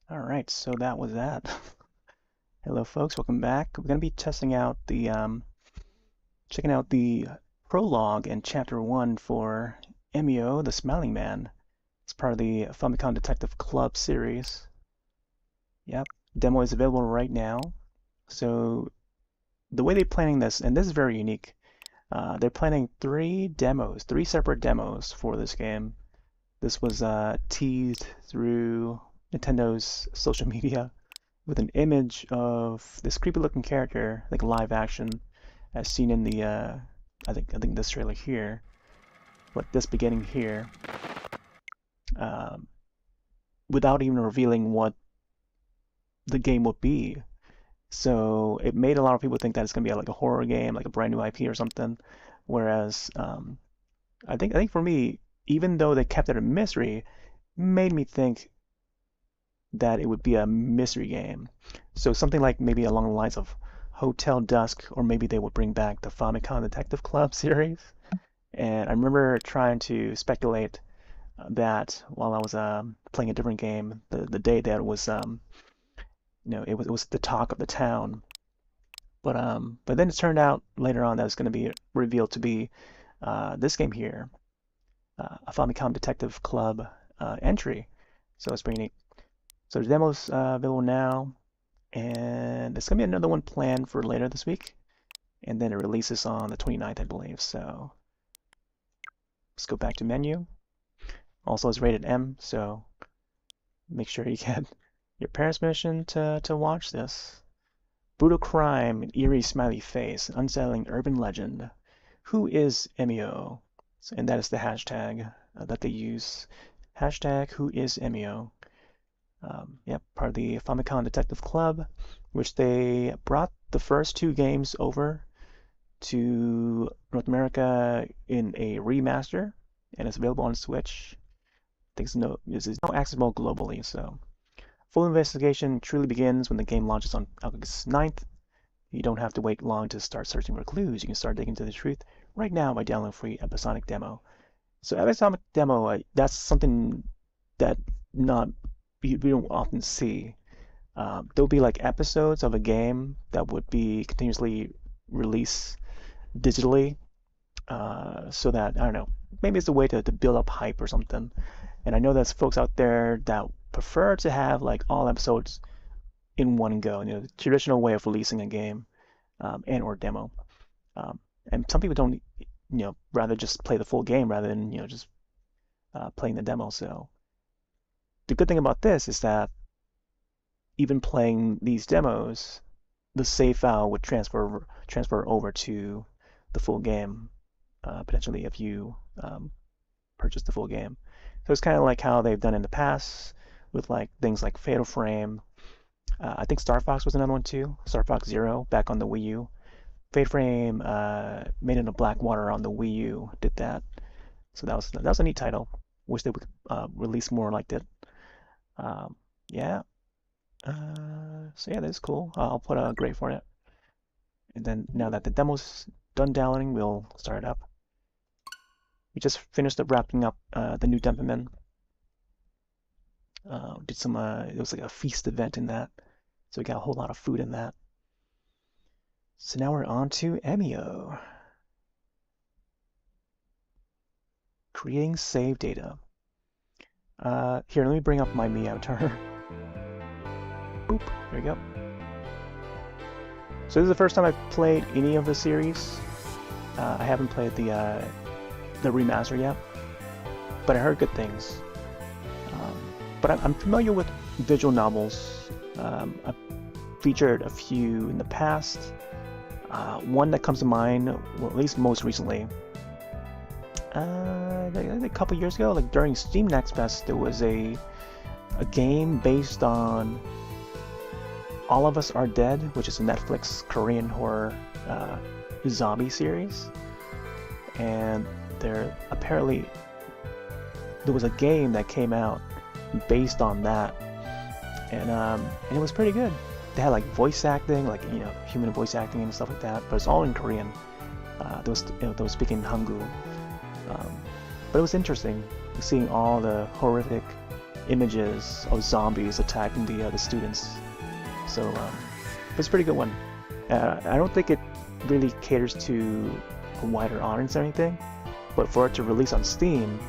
All right, so that was that. Hello, folks. Welcome back. We're going to be testing out checking out the prologue in Chapter 1 for Emio, the Smiling Man. It's part of the Famicom Detective Club series. Yep, demo is available right now. So the way they're planning this, and this is very unique, they're planning three separate demos for this game. This was teased through Nintendo's social media with an image of this creepy looking character, like live action, as seen in the I think this trailer here, but this beginning here, um, without even revealing what the game would be. So it made a lot of people think that it's gonna be like a horror game, like a brand new IP or something. Whereas I think for me, even though they kept it a mystery, made me think that it would be a mystery game. So something like maybe along the lines of Hotel Dusk, or maybe they would bring back the Famicom Detective Club series. And I remember trying to speculate that while I was playing a different game, the day that it was it was the talk of the town. But then it turned out later on that it's going to be revealed to be this game here, a Famicom Detective Club entry. So it's pretty neat. So the demo's available now, and there's gonna be another one planned for later this week, and then it releases on the 29th, I believe. So let's go back to menu. Also, it's rated M, so make sure you get your parents' permission to watch this. Brutal crime, an eerie smiley face, unsettling urban legend. Who is Emio? And that is the hashtag that they use. Hashtag Who is Emio? Yep, part of the Famicom Detective Club, which they brought the first two games over to North America in a remaster, and it's available on Switch. I think it's now accessible globally, so full investigation truly begins when the game launches on August 9th. You don't have to wait long to start searching for clues. You can start digging into the truth right now by downloading free episodic demo. So episodic demo, that's something that not we don't often see. There'll be like episodes of a game that would be continuously released digitally, so that I don't know, maybe it's a way to build up hype or something. And I know there's folks out there that prefer to have like all episodes in one go, the traditional way of releasing a game and or demo. Um, and some people don't, rather just play the full game rather than just playing the demo. So the good thing about this is that even playing these demos, the save file would transfer over to the full game, potentially if you purchase the full game. So it's kind of like how they've done in the past with like things like Fatal Frame. I think Star Fox was another one too. Star Fox Zero back on the Wii U. Fatal Frame Made in the Blackwater on the Wii U did that. So that was a neat title. Wish they would release more like that. Yeah. So yeah, that's cool. I'll put a grade for it. And then now that the demo's done downloading, we'll start it up. We just finished up wrapping up the new Denverman. Did some, it was like a feast event in that. So we got a whole lot of food in that. So now we're on to Emio. Creating save data. Here, let me bring up my Me avatar. Boop, there we go. So this is the first time I've played any of the series. I haven't played the remaster yet, but I heard good things. But I'm familiar with visual novels. I've featured a few in the past. One that comes to mind, well, at least most recently, a couple years ago, like during Steam Next Fest, there was a game based on All of Us Are Dead, which is a Netflix Korean horror zombie series. And there was a game that came out based on that, and it was pretty good. They had like voice acting, like human voice acting and stuff like that, but it's all in Korean. They were speaking Hangul, but it was interesting seeing all the horrific images of zombies attacking the students. So it's a pretty good one. I don't think it really caters to a wider audience or anything, but for it to release on Steam,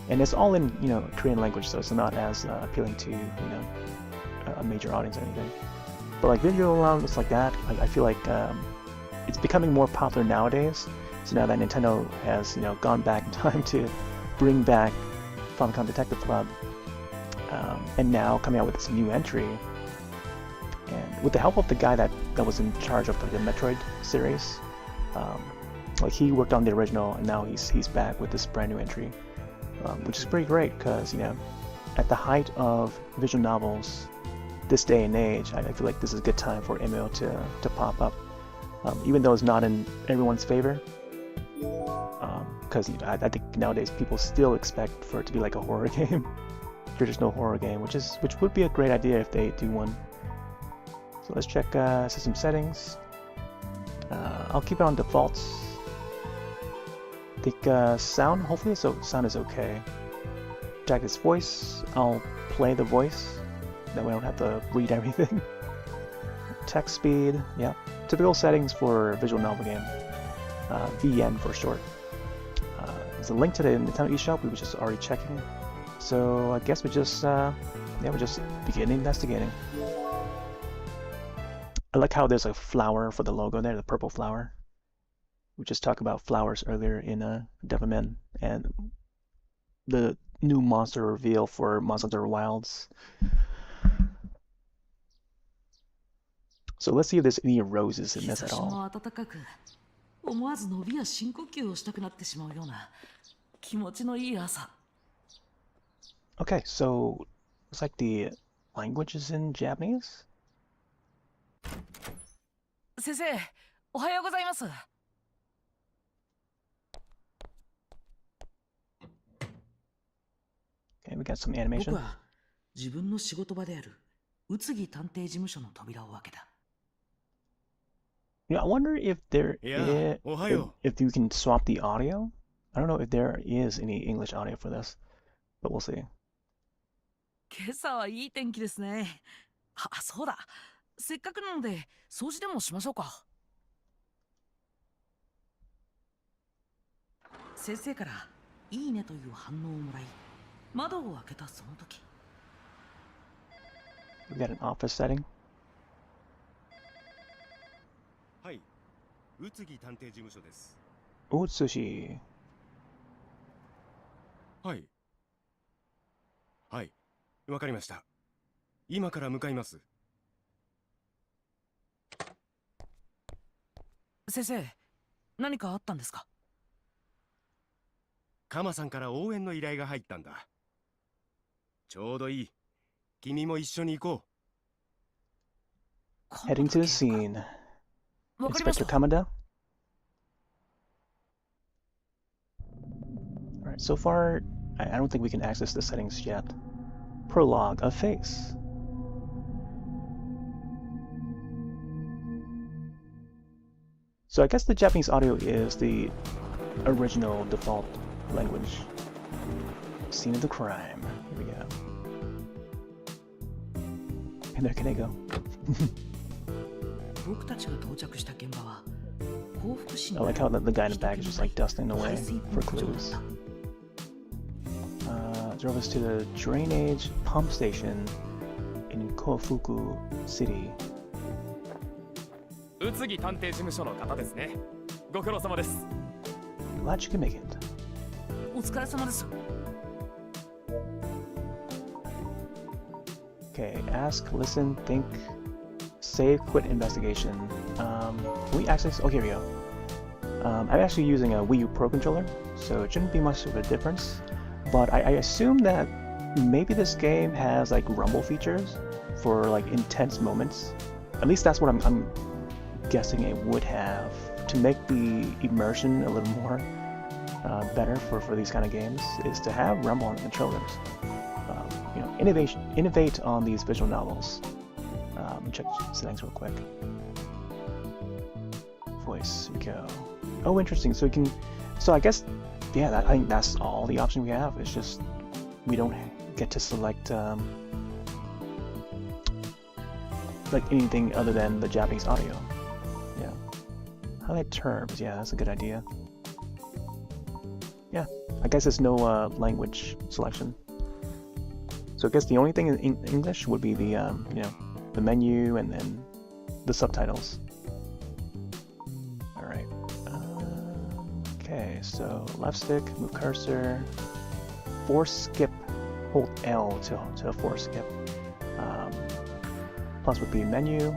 and it's all in Korean language, so it's not as appealing to a major audience or anything. But like visual novels like that, I feel like it's becoming more popular nowadays. So now that Nintendo has gone back in time to bring back Famicom Detective Club, and now coming out with this new entry, and with the help of the guy that was in charge of the Metroid series, like he worked on the original, and now he's back with this brand new entry, which is pretty great because at the height of visual novels this day and age, I feel like this is a good time for Emio to pop up, even though it's not in everyone's favor. Because I think nowadays people still expect for it to be like a horror game, traditional horror game, which would be a great idea if they do one. So let's check system settings. I'll keep it on defaults. I think sound, hopefully sound is okay. Jack this voice, I'll play the voice, that way I don't have to read everything. Text speed, yeah. Typical settings for a visual novel game. VN for short. There's a link to the Nintendo eShop we were just already checking. So I guess we're just beginning investigating. I like how there's a flower for the logo there, the purple flower. We just talked about flowers earlier in Devilman, and the new monster reveal for Monster Hunter Wilds. So let's see if there's any roses in this at all. Okay, so looks like the language is in Japanese. 先生、おはようございます。Okay, we got some animation. 僕は自分の仕事場である宇津木探偵事務所の扉を開けた。Yeah, I wonder if if you can swap the audio. I don't know if there is any English audio for this, but we'll see. 今朝はいい天気ですね。あ、そうだ。せっかくなので掃除でもしましょうか。先生からいいねという反応をもらい、窓を開けたその時。We got an office setting. はい、宇津木探偵事務所です。Oh, sushi. はい。はい、わかりました。今から向かいます。先生、何かあったんですか？カマさんから応援の依頼が入ったんだ。ちょうどいい。君も一緒に行こう。Heading to the scene. Inspector Kamada. Alright, so far, I don't think we can access the settings yet. Prologue, a face. So I guess the Japanese audio is the original default language. Scene of the crime. Here we go. And there can I go. I like how the guy in the back is just like dusting away for clues. Drove us to the drainage pump station in Kofuku City. 宇津木探偵事務所の方ですね。ご苦労様です。Glad you can make it. お疲れ様です。Okay, ask, listen, think, save, quit investigation. Can we access? Oh, here we go. I'm actually using a Wii U Pro controller, so it shouldn't be much of a difference. But I assume that maybe this game has like rumble features for like intense moments. At least that's what I'm guessing it would have to make the immersion a little more better for these kind of games, is to have rumble on the controllers. Innovate on these visual novels. Check settings real quick. Voice, here we go. Oh, interesting. So you can, so I guess, yeah, I think that's all the option we have. It's just we don't get to select like anything other than the Japanese audio. Yeah. Highlight terms. Yeah, that's a good idea. Yeah, I guess there's no language selection. So I guess the only thing in English would be the you know, the menu and then the subtitles. All right. Okay, so left stick, move cursor, force skip, hold L to force skip. Plus would be menu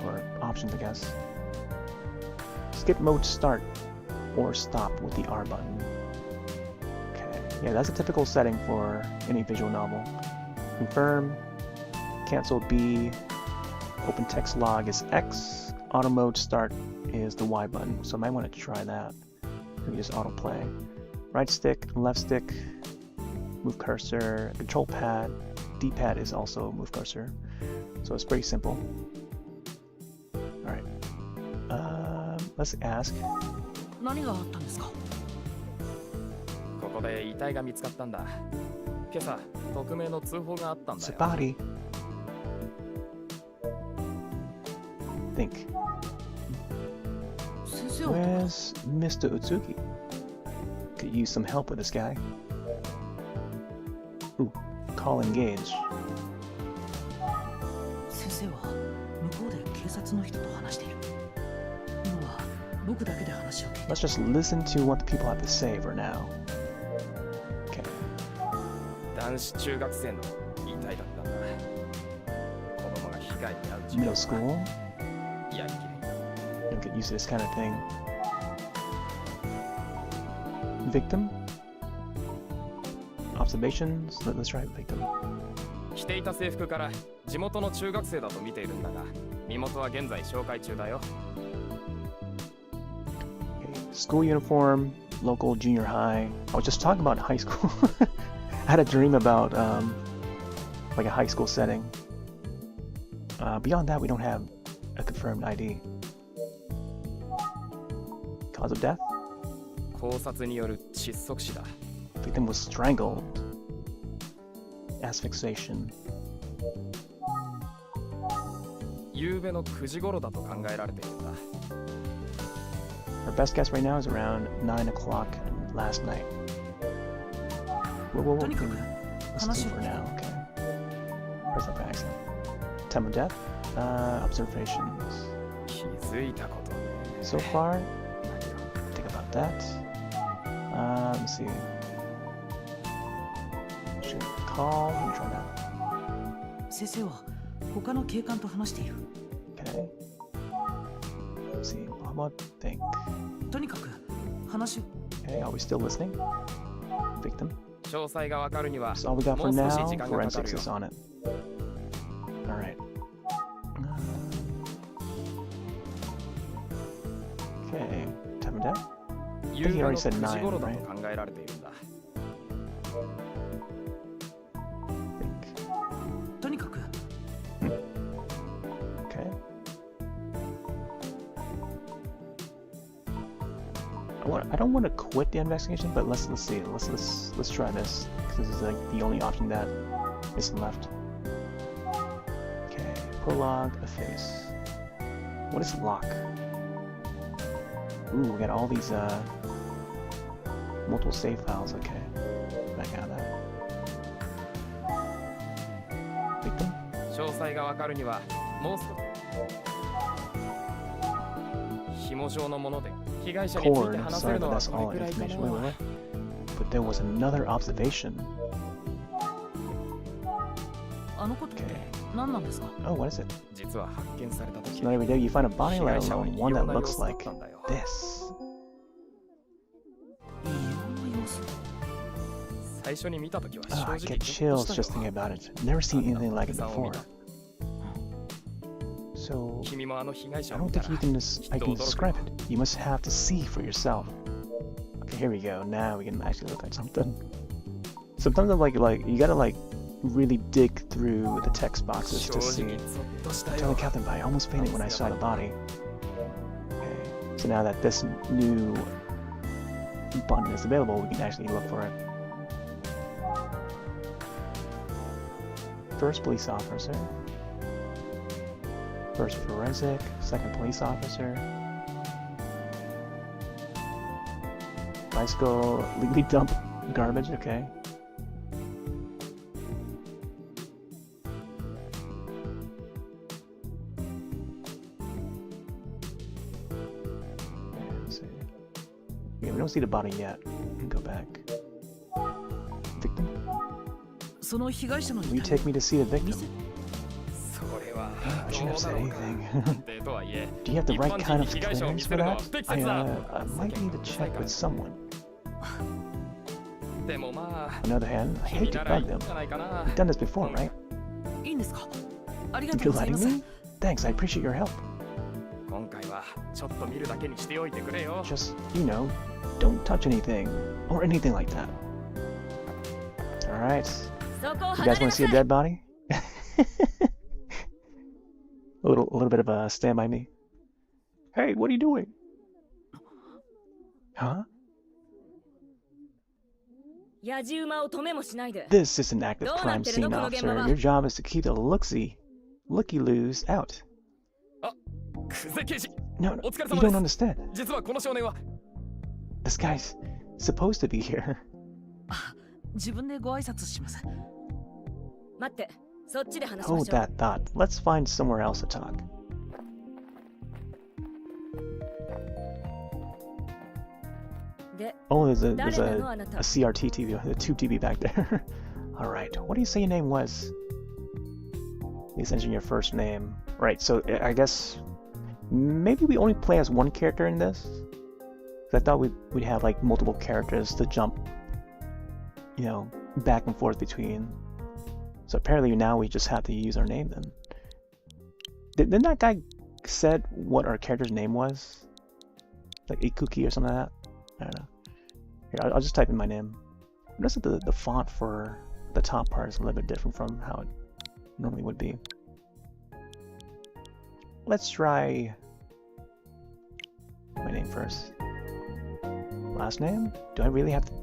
or options, I guess. Skip mode start or stop with the R button. Okay, yeah, that's a typical setting for any visual novel. Confirm, cancel B, open text log is X, auto mode start is the Y button, so I might want to try that. Maybe just autoplay. Right stick, left stick, move cursor, control pad, D-pad is also move cursor, so it's pretty simple. Alright, let's ask. 何があったんですか？ここで遺体が見つかったんだ。今朝匿名の通報があったんだ It's よ。 a body. Think. 先生はどこだ？ Where's Mr. Utsuki? Could use some help with this guy. Ooh, call engage. 先生は向こうで警察の人と話している。今は僕だけで話を聞いて。 Let's just listen to what the people have to say for now. Okay. 男子中学生の遺体だったんだ。子供が被害に遭う事 Middle 件 school. やりきれん。 Don't get used to this kind of thing. Victim? Observations? Let's try victim. 着ていた制服から地元の中学生だと見ているんだが、身元は現在紹介中だよ。 Okay. School uniform, local junior high. I was just talking about high school. I had a dream about like a high school setting. Beyond that, we don't have a confirmed ID. Cause of death? 絞殺による窒息死だ。 Victim was strangled. Asphyxiation. 夕べの9時頃だと考えられているんだ。 Our best guess right now is around 9 o'clock last night. Whoa. とにかく Let's 話 do を for 聞いて。 now, okay. Where's that accent? Time of death? Observations. 気づいたことね。 So far, think about that. Let's see. Should call. Let me try that. 先生は他の警官と話している。 Okay. Let's see. How about think? とにかく話を。 Okay, are we still listening? Victim. 詳細がわかるには That's all we got も for う少 now. し時間がかか Forensics るよ。 is on it. Alright. Okay. Time of death? 夕べの already said 9時頃だ 9, と考えられているんだ。 Think. とにかく Okay. I don't want to quit the investigation, but let's see. Let's try this because this is like the only option that is left. Okay. Prologue, a face. What is lock? Ooh, we got all these multiple save files. Okay. Back out of that. Victim. 詳細がわかるにはもう少し紐状のもので被害者について Cord. 話せ Sorry, るの but は that's これ all くらいか information. な。 Wait. But there was another observation. あのことって何なんですか？ Oh, what is it? 実は発見された時 Not every day you find a body, 被 let 害者は alone 異 one 様 that な様 looks 子だっ like たんだよ。 this. 異様な様子。最初に見た時は Oh, 正 I 直 get chills just thinking about it. Never seen anything like it before. So 君もあの被害者 I を don't 見た think ら you can I can describe it. You must have to see for yourself. Okay, here we go. Now we can actually look at something. Sometimes I'm like you gotta like really dig through the text boxes 正 to 直 see. ゾッとした I'm よ telling。Captain, but I almost fainted when I saw the body. Okay, so now that this new button is available, we can actually look for it. First police officer. First forensic. Second police officer. Bicycle legally dump garbage, okay. Let's see. Yeah, we don't see the body yet. We can go back. Victim? その被害者の Will you 遺体 take me to see the 見 victim? せそれは I shouldn't ど have うだ said ろうか anything. 探偵とはいえ Do you have the 一 right 般 kind 人 of に被害者を見 clearance せ for るのは that? 不適 I, 切だ I might need to check with someone. でもまあ On the other hand, I 君 hate な to らいい bug ん them. じゃないかな You've done this before, right? いいんですかありが Thank と you うござい letting ます me. Thanks, I appreciate your help. 今回はちょっと見るだけにしておいてくれよ Just, you know, don't touch anything or anything like that. Alright. そこを You guys 離れ want to な see さ a い dead body? a little bit of a stand by me. Hey, what are you doing? Huh? やじ馬を止めもしないで This is an active Don't crime have to scene, know officer. Konogemaba. Your job is to keep the looky-loos out. 久世刑事 No, no, お疲れ you 様 don't です understand. 実はこの少年は This guy's supposed to be here. 自分でご挨拶します。待ってそっちで話しま Hold しょう that thought. Let's find somewhere else to talk. Oh, there's a CRT TV, a tube TV back there. All right. What do you say your name was? Please enter your first name. Right. So I guess maybe we only play as one character in this. 'Cause I thought we'd have like multiple characters to jump, you know, back and forth between. So apparently now we just have to use our name then. Didn't that guy said what our character's name was? Like Ikuki or something like that? I don't know. Here, I'll just type in my name. Notice that the font for the top part is a little bit different from how it normally would be. Let's try my name first. Last name? Do I really have to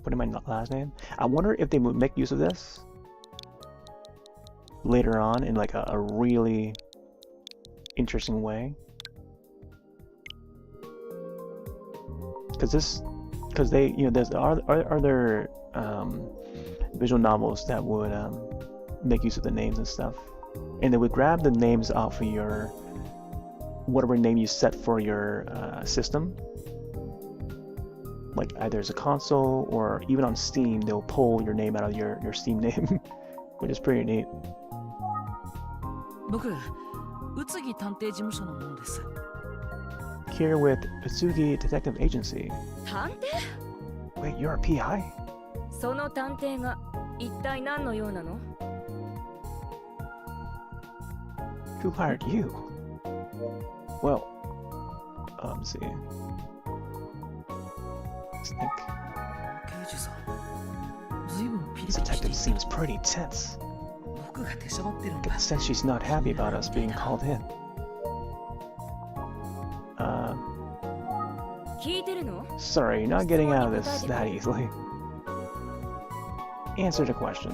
put in my last name? I wonder if they would make use of this later on in like a really interesting way. Because they, you know, there's are there visual novels that would make use of the names and stuff, and they would grab the names off of your whatever name you set for your system. Like either as a console or even on Steam, they'll pull your name out of your Steam name, which is pretty neat. 僕、宇津木探偵事務所の者です。 Here with Utsugi Detective Agency. 探偵 Wait, you're a PI? その探偵が一体何のようなの Who hired you? Well, let's see. Let's think. 刑事さん、ずいぶんピリ This ピリして detective いて、 seems pretty tense. 僕が出しゃばってるん I get だ。 the sense she's not happy about us being called in. 聞いてるの Sorry, you're not getting out of this that easily. Answer the question.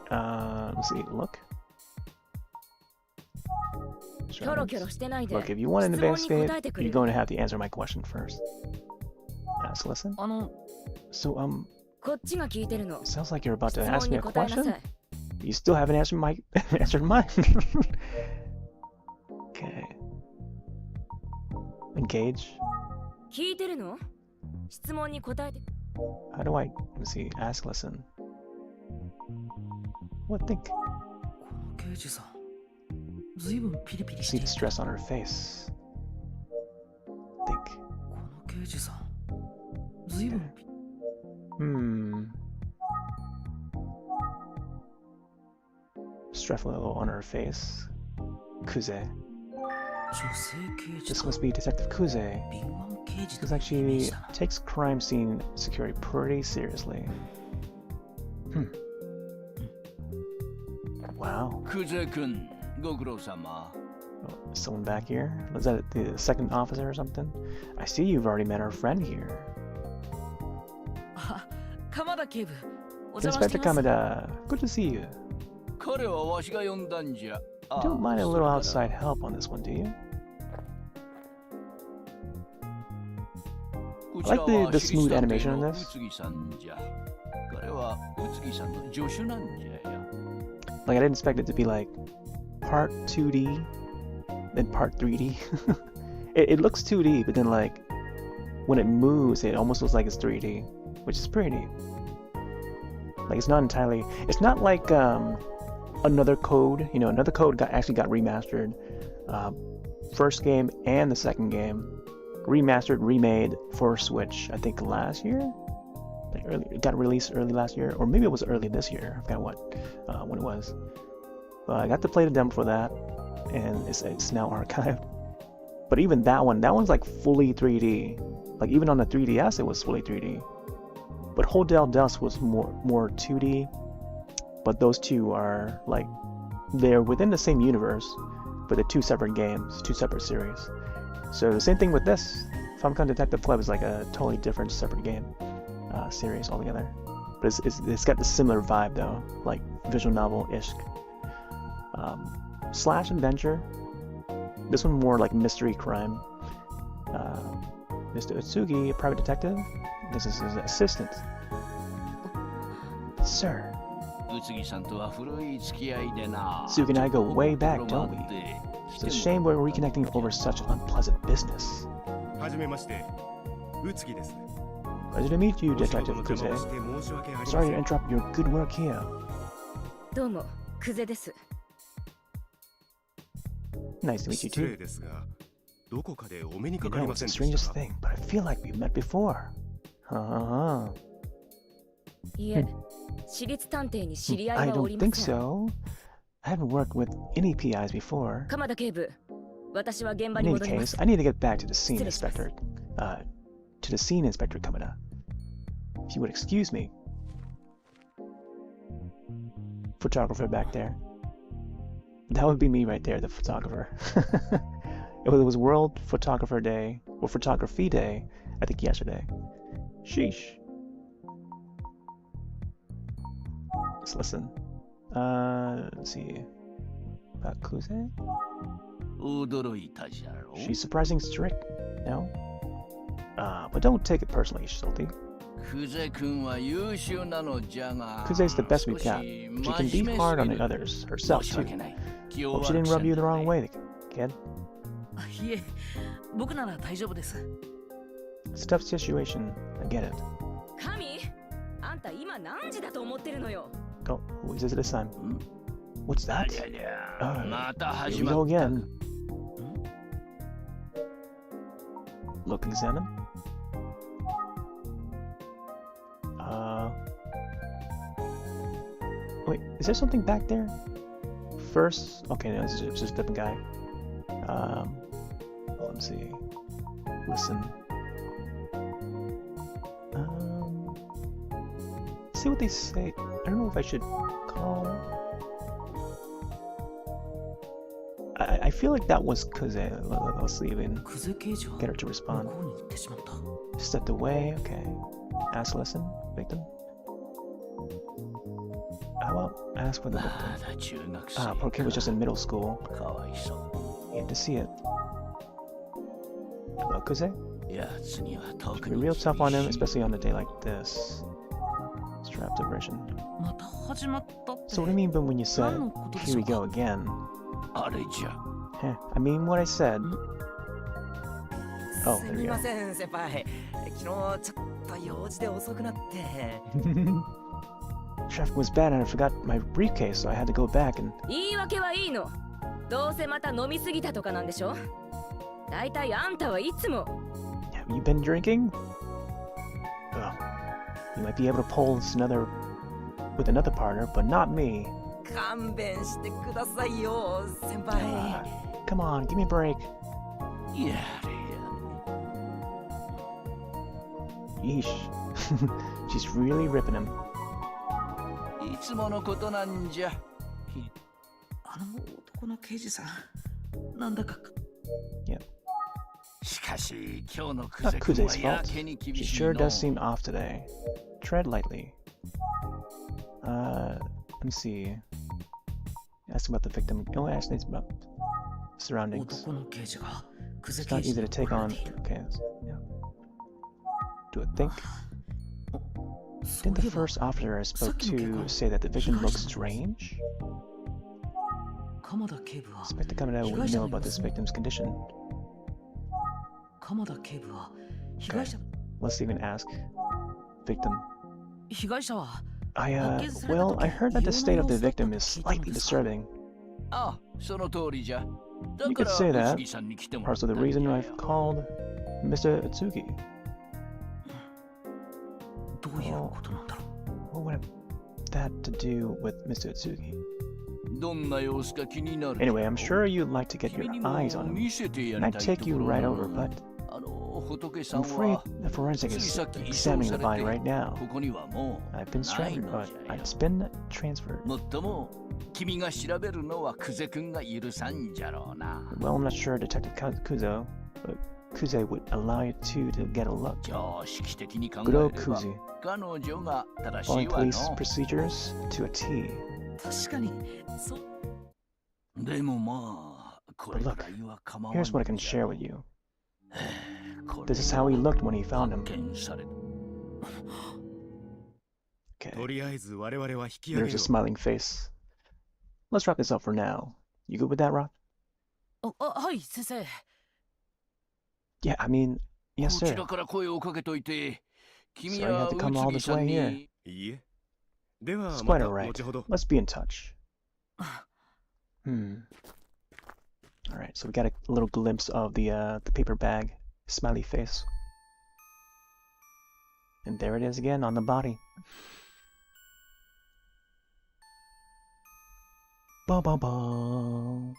Let's see, look. キョロキョロしてないで Look, if you want to 質問に investigate, 答えてくれ you're going to have to answer my question first. Ask, listen. あの、 So, こっちが聞いてるの sounds like you're about 質 to 問 ask me に a 答えなさ question? い You still haven't answered my answered mine. Okay. Engage. 聞いてるの質問に答えて How do I? Let's see. Ask, listen. What think? この刑事さん、ずいぶんピリピリし See てい the て、 stress on her face. Think. この刑事さん、ずいぶんピ Stress level on her face. Kuze. 女性刑事 This だ。 must be Detective Kuze. 敏腕刑事 Looks と like いうイメー she ジだな。 takes crime scene security pretty seriously. Wow. クゼ君、ご苦労様。 Oh, someone back here? Was that the second officer or something? I see you've already met our friend here. あ、鎌田警部、お邪魔して Inspector ます。 Kamada. Good to see you. 彼はわしが呼んだんじゃ。 You don't mind a little outside help on this one, do you? I like the smooth animation on this. Like, I didn't expect it to be like part 2D, then part 3D. it looks 2D, but then like when it moves, it almost looks like it's 3D, which is pretty neat. Like, it's not entirely, it's not like another code. You know, another code actually got remastered. First game and the second game remastered, remade for Switch, I think last year. Like it got released early last year, or maybe it was early this year. I forgot when it was. But I got to play the demo for that, and it's now archived. But even that one's like fully 3D. Like, even on the 3DS, it was fully 3D. But Hodel Dust was more 2D. But those two are like, they're within the same universe, but they're two separate games, two separate series. So the same thing with this. Famicom Detective Club is like a totally different separate game series altogether. But it's got the similar vibe though, like visual novel-ish. Slash adventure. This one more like mystery crime. Mr. Utsugi, a private detective. This is his assistant. Sir. Utsugi and I go way back, don't we? It's a shame we're reconnecting over such unpleasant business. はじめまして、宇津木です。 Pleasure to meet you, お仕事 Detective の邪 Kuze. 魔をして申し訳ありませ Sorry ん。 to interrupt your good work here. どうもクゼです。 Nice to meet you 失礼 too. ですが、どこかでお目に You かかり know, ま it's せ the んでした strangest か？ thing, but I feel like we've met before. Uh-huh. いえ、私立探偵に知り合 I いはお don't りま think せん。 so. I haven't worked with any PIs before. 鎌田警部、私は現場 In に any 戻りま case, す。 I need to get back to the scene 失礼します。 inspector. To the scene inspector, Kamada. If you would excuse me. Photographer back there. That would be me right there, the photographer. It was World Photographer Day, or Photography Day, I think yesterday. Sheesh. Let's listen. Let's see. About Kuze? She's surprising strict, no? But don't take it personally, Salty. Kuze's the best we've got. She can be hard on the others, herself too. Hope she didn't rub you the wrong way, kid. いえ、僕なら大丈夫です。 It's a tough situation, I get it. 神、あんた今何時だと思ってるのよ。 Oh, who is it this time? What's that? また Here 始 we ま go った again. Look, examine. Wait, is there something back there? First, okay, no, it's just a different guy. Let's see. Listen. See what they say. I don't know if I should call. I feel like that was Kuze. Let's see if we can クゼ刑事は get her to 向 respond. こうに行ってしまった。 Stepped away, okay. Ask, listen, victim. How about ask for the ま victim? だ中学生 Poor kid was just in middle school. かわいそ You had to see it. About Kuze? うやつには It 特 can be に real tough on him, 厳しい especially on a day like this. Strapped depression. また始まったって。 So what do you mean when you said, 何のことで here しょ we うか。 go again? あれじゃ I mean what I said. Oh, す there み we ま go. せん先輩昨日ちょっと用事で遅くなって Traffic was bad and I forgot my briefcase, so I had to go back and... 言い訳はいいの。どうせまた飲みすぎたとかなんでしょ。だいたいあんたはいつも。 Have you been drinking? Well, you might be able to pull this with another partner, but not me. 勘弁してくださいよ先輩 Come on, give me a break. やれや Yeesh. She's really ripping him. れいつものことなんじゃあの男の刑事さん、なんだか。しかし今日のク Not ゼ君は Kuze's や fault. けに厳 She しい sure の does seem off today. Tread lightly. Let me see. Ask about the victim. Oh, actually, it's about surroundings. 男の刑事がクゼ It's 刑 not 事 easy に to take 怒ら on. れている Okay. Yeah. Do it think? そう Didn't い the えば first officer I さっ spoke きの警 to 官 say that the victim 被害 looks 者の様子 strange? 鎌田警部は Inspector Kamada 被 would 害者 know の about 様 this 子 victim's condition. 鎌田警部は被害者 Let's even ask. Victim. 被害者は I 発見された well, 時 I heard that the 異 state 様 of な the 様子だった と victim is 聞いたの slightly ですが disturbing. ああ、その通りじゃ。だ You か could ら say 宇津 that. 木さんに来てもらっ Parts た of ん the じゃ reason よ I've called Mr. Atsugi. どういうことなんだろう What would have that to do with Mr. Atsugi? どんな様子か気になる。 Anyway, I'm sure you'd like to get 君 your にも eyes on him. 見せてや And り I'd たい take と you ころ right な over, の but 仏さん I'm afraid は the forensic つい is さっき移送 examining さ the れ body て right now. ここにはも I've been うない transferred, の but じゃ it's よ。 been transferred. もっとも君が調べるのはクゼ君が許さんじゃろうな。 Well, I'm not sure, Detective Kuzo, but Kuze would allow you two to get a look. 常識的に考え Good れ old ば Kuzi, 彼女が正し following いわ police の。 procedures to a T. 確かにそうでもまあ、これ But く look, らいは構わん here's what I can じ share ゃ with you. これ This is how he looked when he found 発 him. 見される。 Okay, とりあえず我々は引き上げ there's a よ smiling face. Let's wrap this up for now. You good with that, Roth? はい先生 Yeah, I mean, こ yes, ち sir. らから声をかけといて、君 Sorry you は had to 宇 come all 津木 this さん way に here. う。いいえ。では It's ま quite た alright. 後ほど。 Let's be in touch. Alright, so we got a little glimpse of the paper bag, smiley face. And there it is again on the body. Ba ba ba.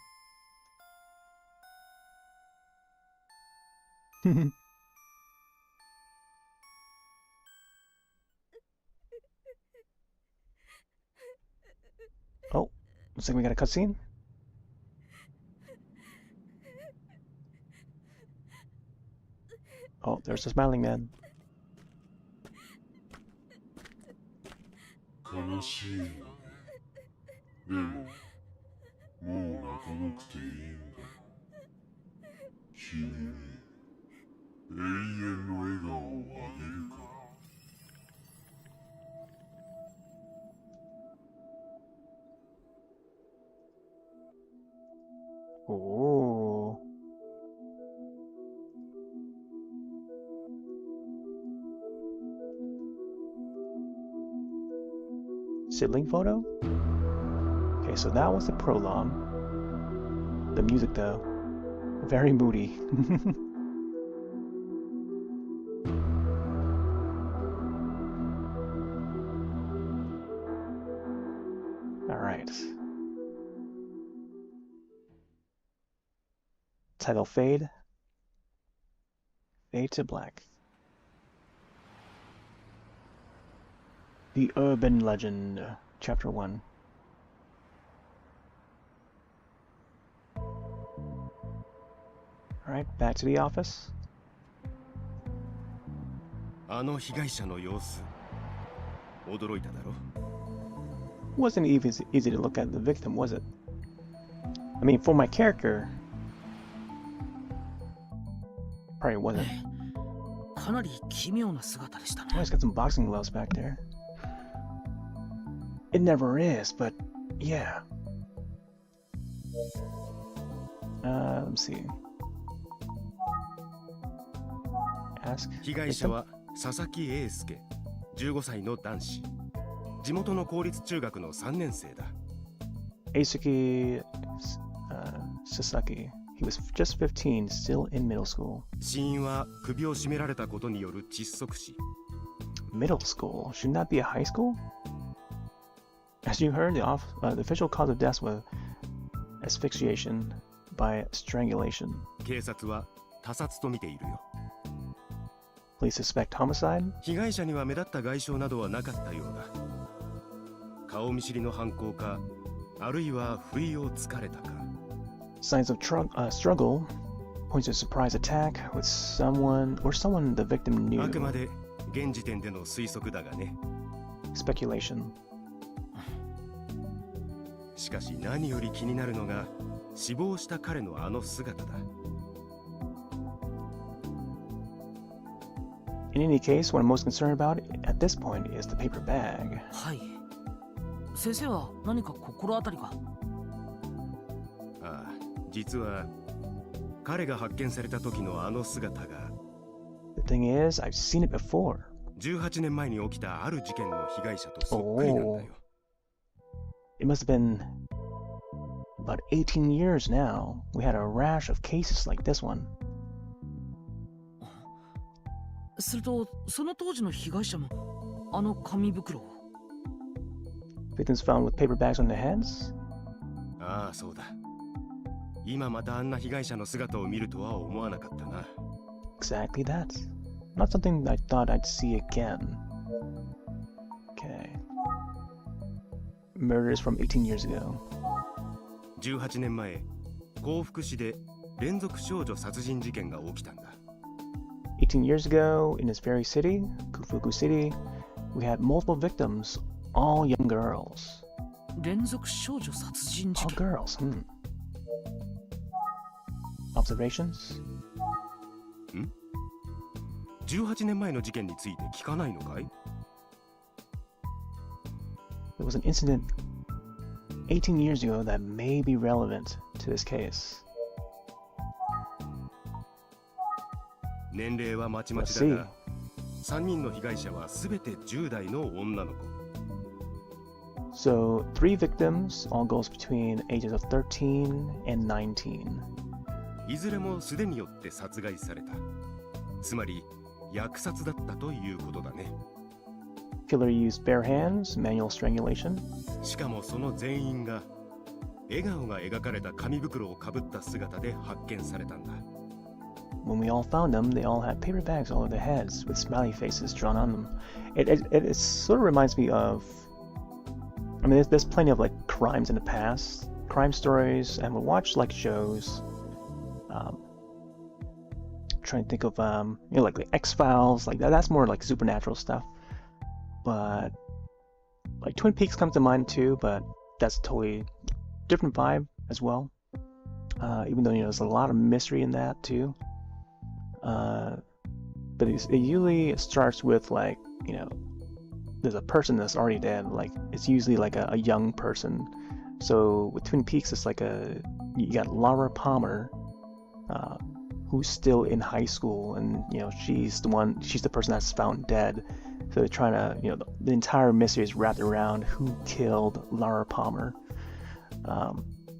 Oh, looks like we got a cutscene. Oh, there's the smiling man. 悲しいな。でも、もう泣かなくていいんだ。君に永遠の笑顔をあげるから。Oh. Sibling photo? Okay, so that was the prologue. The music, though, very moody. All right. Title fade. Fade to black. The Urban Legend, Chapter 1. Alright, back to the office. あの被害者の様子、驚いただろ。 Wasn't easy to look at the victim, was it? I mean, for my character, probably wasn't. かなり奇妙な姿でした Oh, ね he's got some boxing gloves back there. It never is, but yeah. Let's see. Ask. 被害者は佐々木英介、15歳の男子。地元の公立中学の3年生だ。 Eisuke Sasaki. He was just 15, still in middle school. 死因は首を絞められたことによる窒息死。 Middle school? Shouldn't that be a high school? As you heard, the official cause of death was asphyxiation by strangulation. 警察は他殺と見ているよ。 Police suspect homicide? 被害者には目立った外傷などはなかったようだ。顔見知りの犯行か、あるいは不意をつかれたか。 Signs of struggle points to a surprise attack with someone the victim knew. あくまで現時点での推測だがね。 Speculation. しかし何より気になるのが死亡した彼のあの姿だ。In any case, what I'm most concerned about at this point is the paper bag. はい。先生は何か心当たりが？ああ、実は彼が発見された時のあの姿が The thing is, I've seen it before. 18年前に起きたある事件の被害者とそっくりなんだよ。It must have been about 18 years now. We had a rash of cases like this one. すると、その当時の被害者もあの紙袋を。Victims found with paper bags on their heads? ああ、そうだ。今またあんな被害者の姿を見るとは思わなかったな。Exactly that. Not something I thought I'd see again. Okay. Murders from 18 years ago. 18年前、幸福市で連続少女殺人事件が起きたんだ。18 years ago, in this very city, Kufuku City, we had multiple victims, all young girls. 連続少女殺人事 All 件。 girls, Observations? 18年前の事件について聞かないのかい？ There was an incident 18 years ago that may be relevant to this case. 年齢はまちまちだが、3人の被害者はすべて10代の女の子。So, 3 victims, all girls between ages of 13 and 19. いずれも素手によって殺害された。つまり、虐殺だったということだね。Killer used bare hands, manual strangulation. しかもその全員が、笑顔が描かれた紙袋をかぶった姿で発見されたんだ。When we all found them, they all had paper bags all over their heads with smiley faces drawn on them. It sort of reminds me of... I mean, there's plenty of like crimes in the past, crime stories, and we'll watch like shows. Trying to think of like the X-Files, like that's more like supernatural stuff. But like Twin Peaks comes to mind too, but that's a totally different vibe as well. Even though there's a lot of mystery in that too. But it usually starts with like there's a person that's already dead. Like it's usually like a young person. So with Twin Peaks, it's like you got Laura Palmer, who's still in high school, and she's the person that's found dead. So they're trying to, the entire mystery is wrapped around who killed Laura Palmer.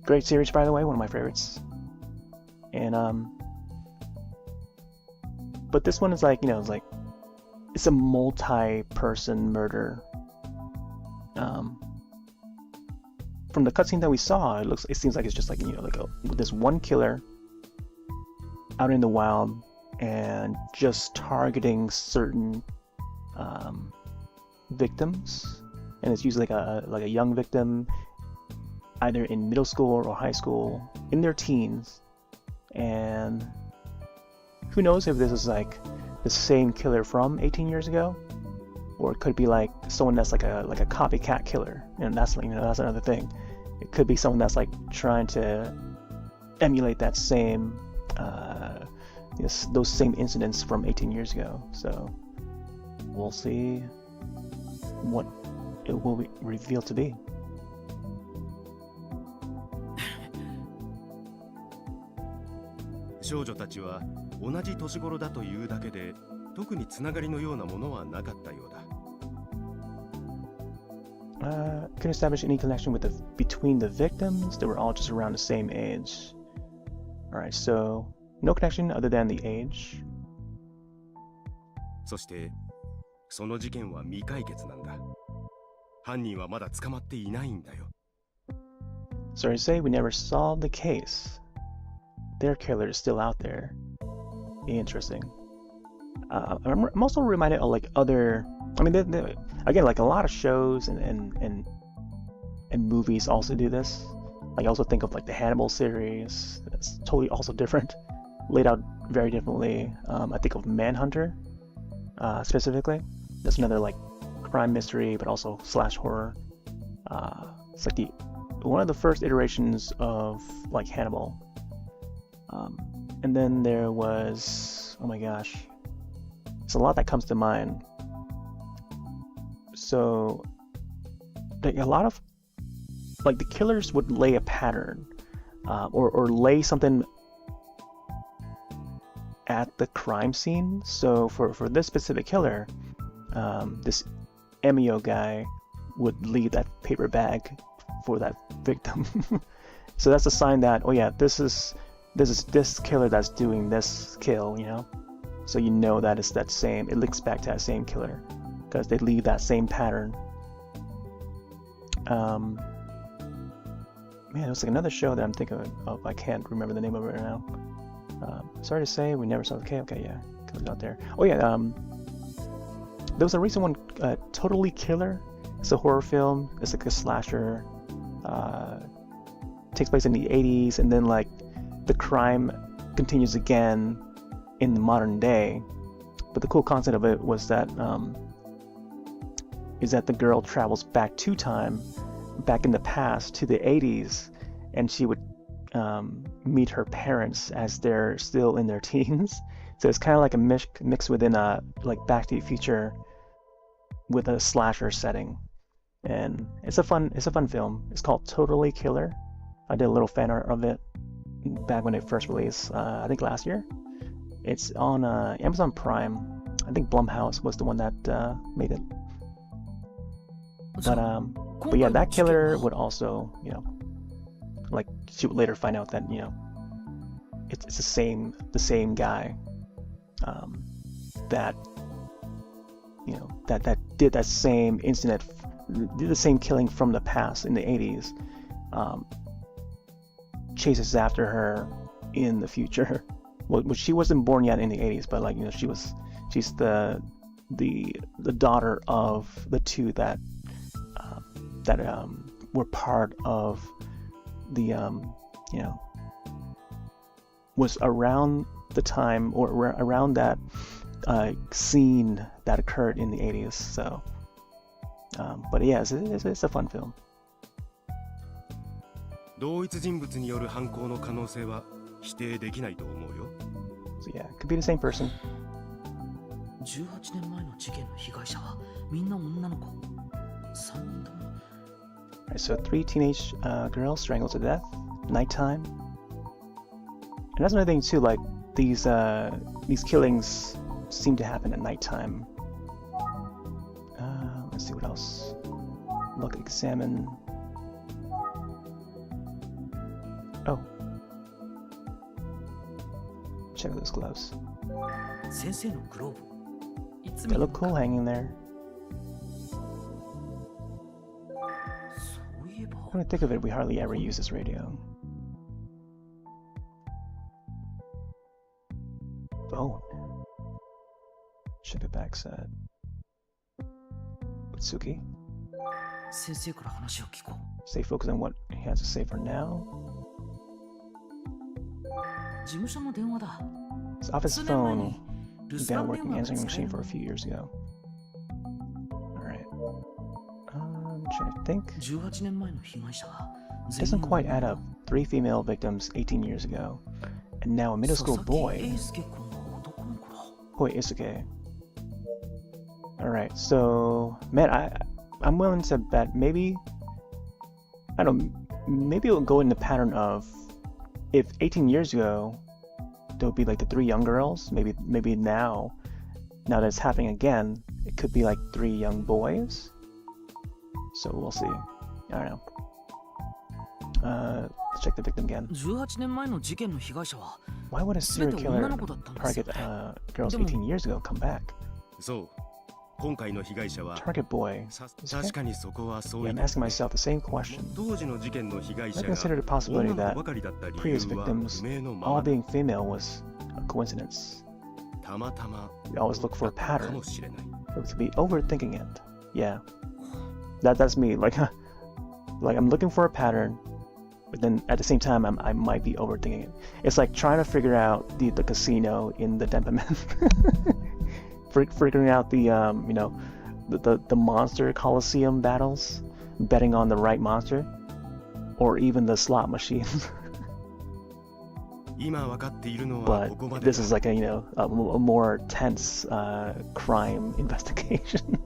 Great series, by the way, one of my favorites. And but this one is like, it's a multi-person murder. From the cutscene that we saw, it seems like it's just like this one killer out in the wild and just targeting certain victims, and it's usually like a young victim, either in middle school or high school, in their teens, and who knows if this is like the same killer from 18 years ago, or it could be like someone that's like a copycat killer, and that's that's another thing. It could be someone that's like trying to emulate that same those same incidents from 18 years ago. So we'll see what it will be revealed to be. 少女たちは同じ年頃だというだけで特につながりのようなものはなかったようだ。Couldn't establish any connection between the victims. They were all just around the same age. Alright, so no connection other than the age. そしてその事件は未解決なんだ。犯人はまだ捕まっていないんだよ。Sorry to say, we never solved the case. Their killer is still out there. Interesting. I'm also reminded of like other. I mean, again, like a lot of shows and movies also do this. Like I also think of like the Hannibal series. That's totally also different, laid out very differently. I think of Manhunter, specifically. That's another like crime mystery, but also slash horror. It's like the one of the first iterations of like Hannibal. And then there was, oh my gosh, there's a lot that comes to mind. So a lot of like the killers would lay a pattern, or lay something at the crime scene. So for this specific killer, this Emio guy would leave that paper bag for that victim. So that's a sign that, oh yeah, this is this killer that's doing this kill, you know? So you know that it's that same, it links back to that same killer because they leave that same pattern. Man, it was like another show that I'm thinking of. I can't remember the name of it right now. Sorry to say, we never saw the okay, yeah, killer's out there. Oh yeah, there was a recent one, Totally Killer. It's a horror film. It's like a slasher. Takes place in the 80s, and then like the crime continues again in the modern day. But the cool concept of it was that is that the girl travels back in the past to the 80s, and she would meet her parents as they're still in their teens. So it's kind of like a mix within a like Back to the Future with a slasher setting, and it's a fun film. It's called Totally Killer. I did a little fan art of it back when it first released, I think last year. It's on Amazon Prime. I think Blumhouse was the one that made it. But yeah, that killer would also, you know, like she would later find out that, you know, it's the same guy that, you know, that did that same incident, did the same killing from the past in the 80s. Chases after her in the future. Well, she wasn't born yet in the 80s, but like, you know, she's the daughter of the two that were part of the you know, was around the time or around that scene that occurred in the 80s. So but yeah, it's a fun film. 同一人物による犯行の可能性は否定できないと思うよ。 So yeah, it could be the same person. 18年前の事件の被害者はみんな女の子。3人とも。Alright, so 3 teenage girls strangled to death, nighttime. And that's another thing too, like these killings seem to happen at nighttime. Let's see what else. Look, examine. Oh. Check out those gloves. 先生のグローブ。いつ They look cool hanging there. そういえば。 When I think of it, we hardly ever use this radio. Phone. Check the backside. Utsuki. 先生から話を聞こう。 Stay focused on what he has to say for now. 事務所の電話だ。 His office 数年前 phone に留 has 守 been a 番電 working 話が answering 使え machine る for a の。 few years ago. Alright. Trying to think. 18年前の被害者は Doesn't quite add up. 3 female victims 18 years ago. And now a middle school boy. 英介君の男の子だ。 Boy Isuke. Alright, so man, I'm willing to bet maybe maybe it will go in the pattern of if 18 years ago there would be like the 3 young girls, maybe now that it's happening again, it could be like 3 young boys. So we'll see. I don't know. Let's check the victim again. 18年前の事件の被害者は Why would a serial 全て killer 女の子だったんですよ target ね。 girls でも 18 years ago come back? そう。今回の被害者は Target boy. 確かにそこはそう Yeah, い I'm う asking myself the same question. 当時の事件の被害者 I が considered the possibility 女の that 子ばかりだった理 previous 由は victims 不明のま all まだ being female was a coincidence. たまたま We always look for a か pattern. もしれない。 Or we could be overthinking it. Yeah. That's me. Like I'm looking for a pattern, but then at the same time I might be overthinking it. It's like trying to figure out the casino in the Denpaman. Figuring out the you know, the monster Coliseum battles, betting on the right monster. or even the slot machines. 今分かっているのは But ここまで this is like a, you know, a more tense crime investigation.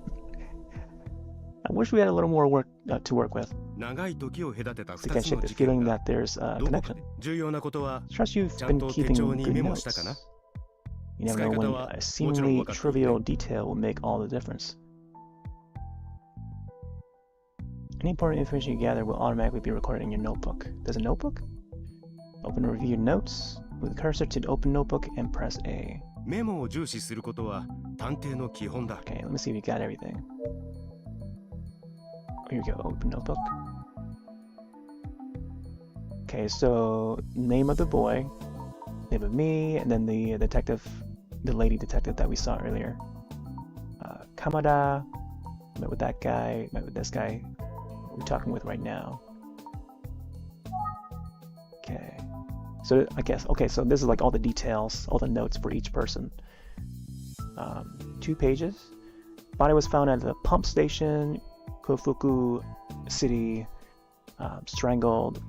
I wish we had a little more work to work with. 長い時を隔てた So 2 you can つ shake の the 事件 feeling が that there's a どこか connection. で重要なことは Trust you've ちゃん been と keeping 手帳に good メモしたかな notes. You never know when a seemingly trivial detail will make all the difference. Any important information you gather will automatically be recorded in your notebook. There's a notebook? Open and review your notes. Move the cursor to the open notebook and press A. メモを重視することは探偵の基本だ Okay, let me see if you got everything. Here we go, open notebook. Okay, so name of the boy, name of me, and then the detective, the lady detective that we saw earlier. Kamada, met with that guy, met with this guy we're talking with right now. Okay, so I guess, okay, so this is like all the details, all the notes for each person. 2 pages. Body was found at the pump station, Kofuku City, strangled.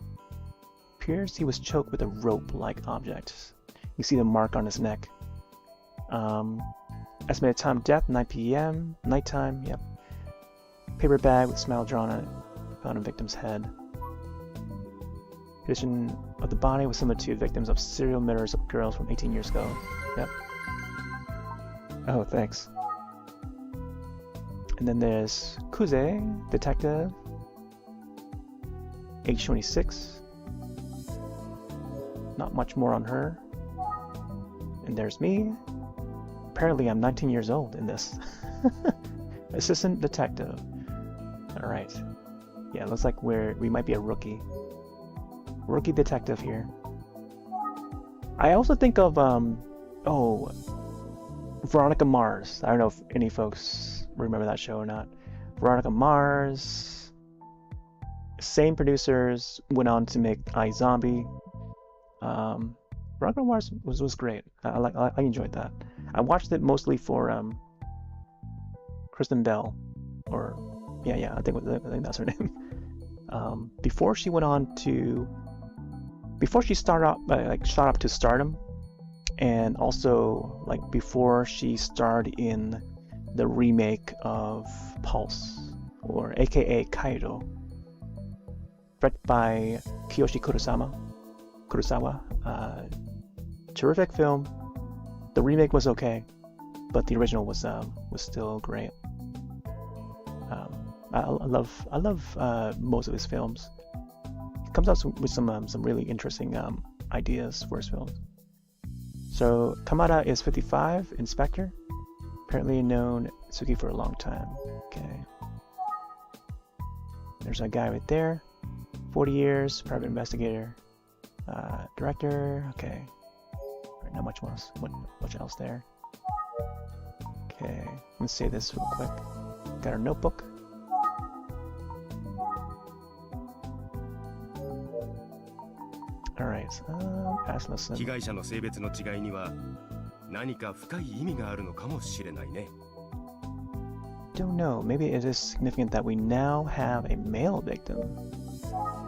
Appears he was choked with a rope-like object. You see the mark on his neck. Estimated time of death, 9 p.m. Nighttime, yep. Paper bag with smile drawn on it, found on victim's head. Condition of the body was similar to victims of serial murders of girls from 18 years ago. Yep. Oh, thanks. And then there's Kuze, detective, age 26. Not much more on her. And there's me. Apparently I'm 19 years old in this. Assistant detective. Alright. Yeah, looks like we might be a rookie. Rookie detective here. I also think of Veronica Mars. I don't know if any folks remember that show or not. Veronica Mars. Same producers went on to make iZombie. Veronica Mars was great. I enjoyed that. I watched it mostly for Kristen Bell, or yeah, I think that's her name. Before she started up, shot up to stardom, and also like before she starred in the remake of Pulse, or AKA Kaido, directed by Kiyoshi Kurosawa. Terrific film. The remake was okay, but the original was still great. I love most of his films. He comes out with some really interesting ideas for his films. So Kamada is 55, inspector. Apparently known Suki for a long time. Okay. There's a guy right there. 40 years, private investigator. Director. Okay. Right, not much else there. Okay. Let's say this real quick. Got our notebook. Alright, past lesson. 被害者の性別の違いには何か深い意味があるのかもしれないね Don't know. Maybe it is significant that we now have a male victim.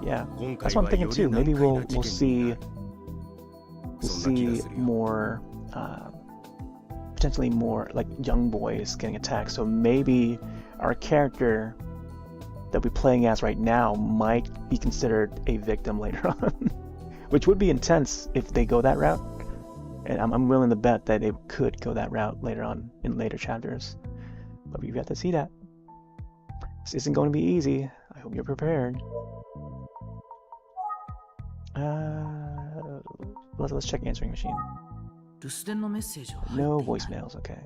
Yeah, that's what I'm thinking too. Maybe we'll see more potentially more like young boys getting attacked. So maybe our character that we're playing as right now might be considered a victim later on, which would be intense if they go that route. And I'm willing to bet that it could go that route later on in later chapters. But we've got to see that. This isn't going to be easy. I hope you're prepared. Let's check answering machine. 留守電のメッセージは入 No っていない voicemails, okay.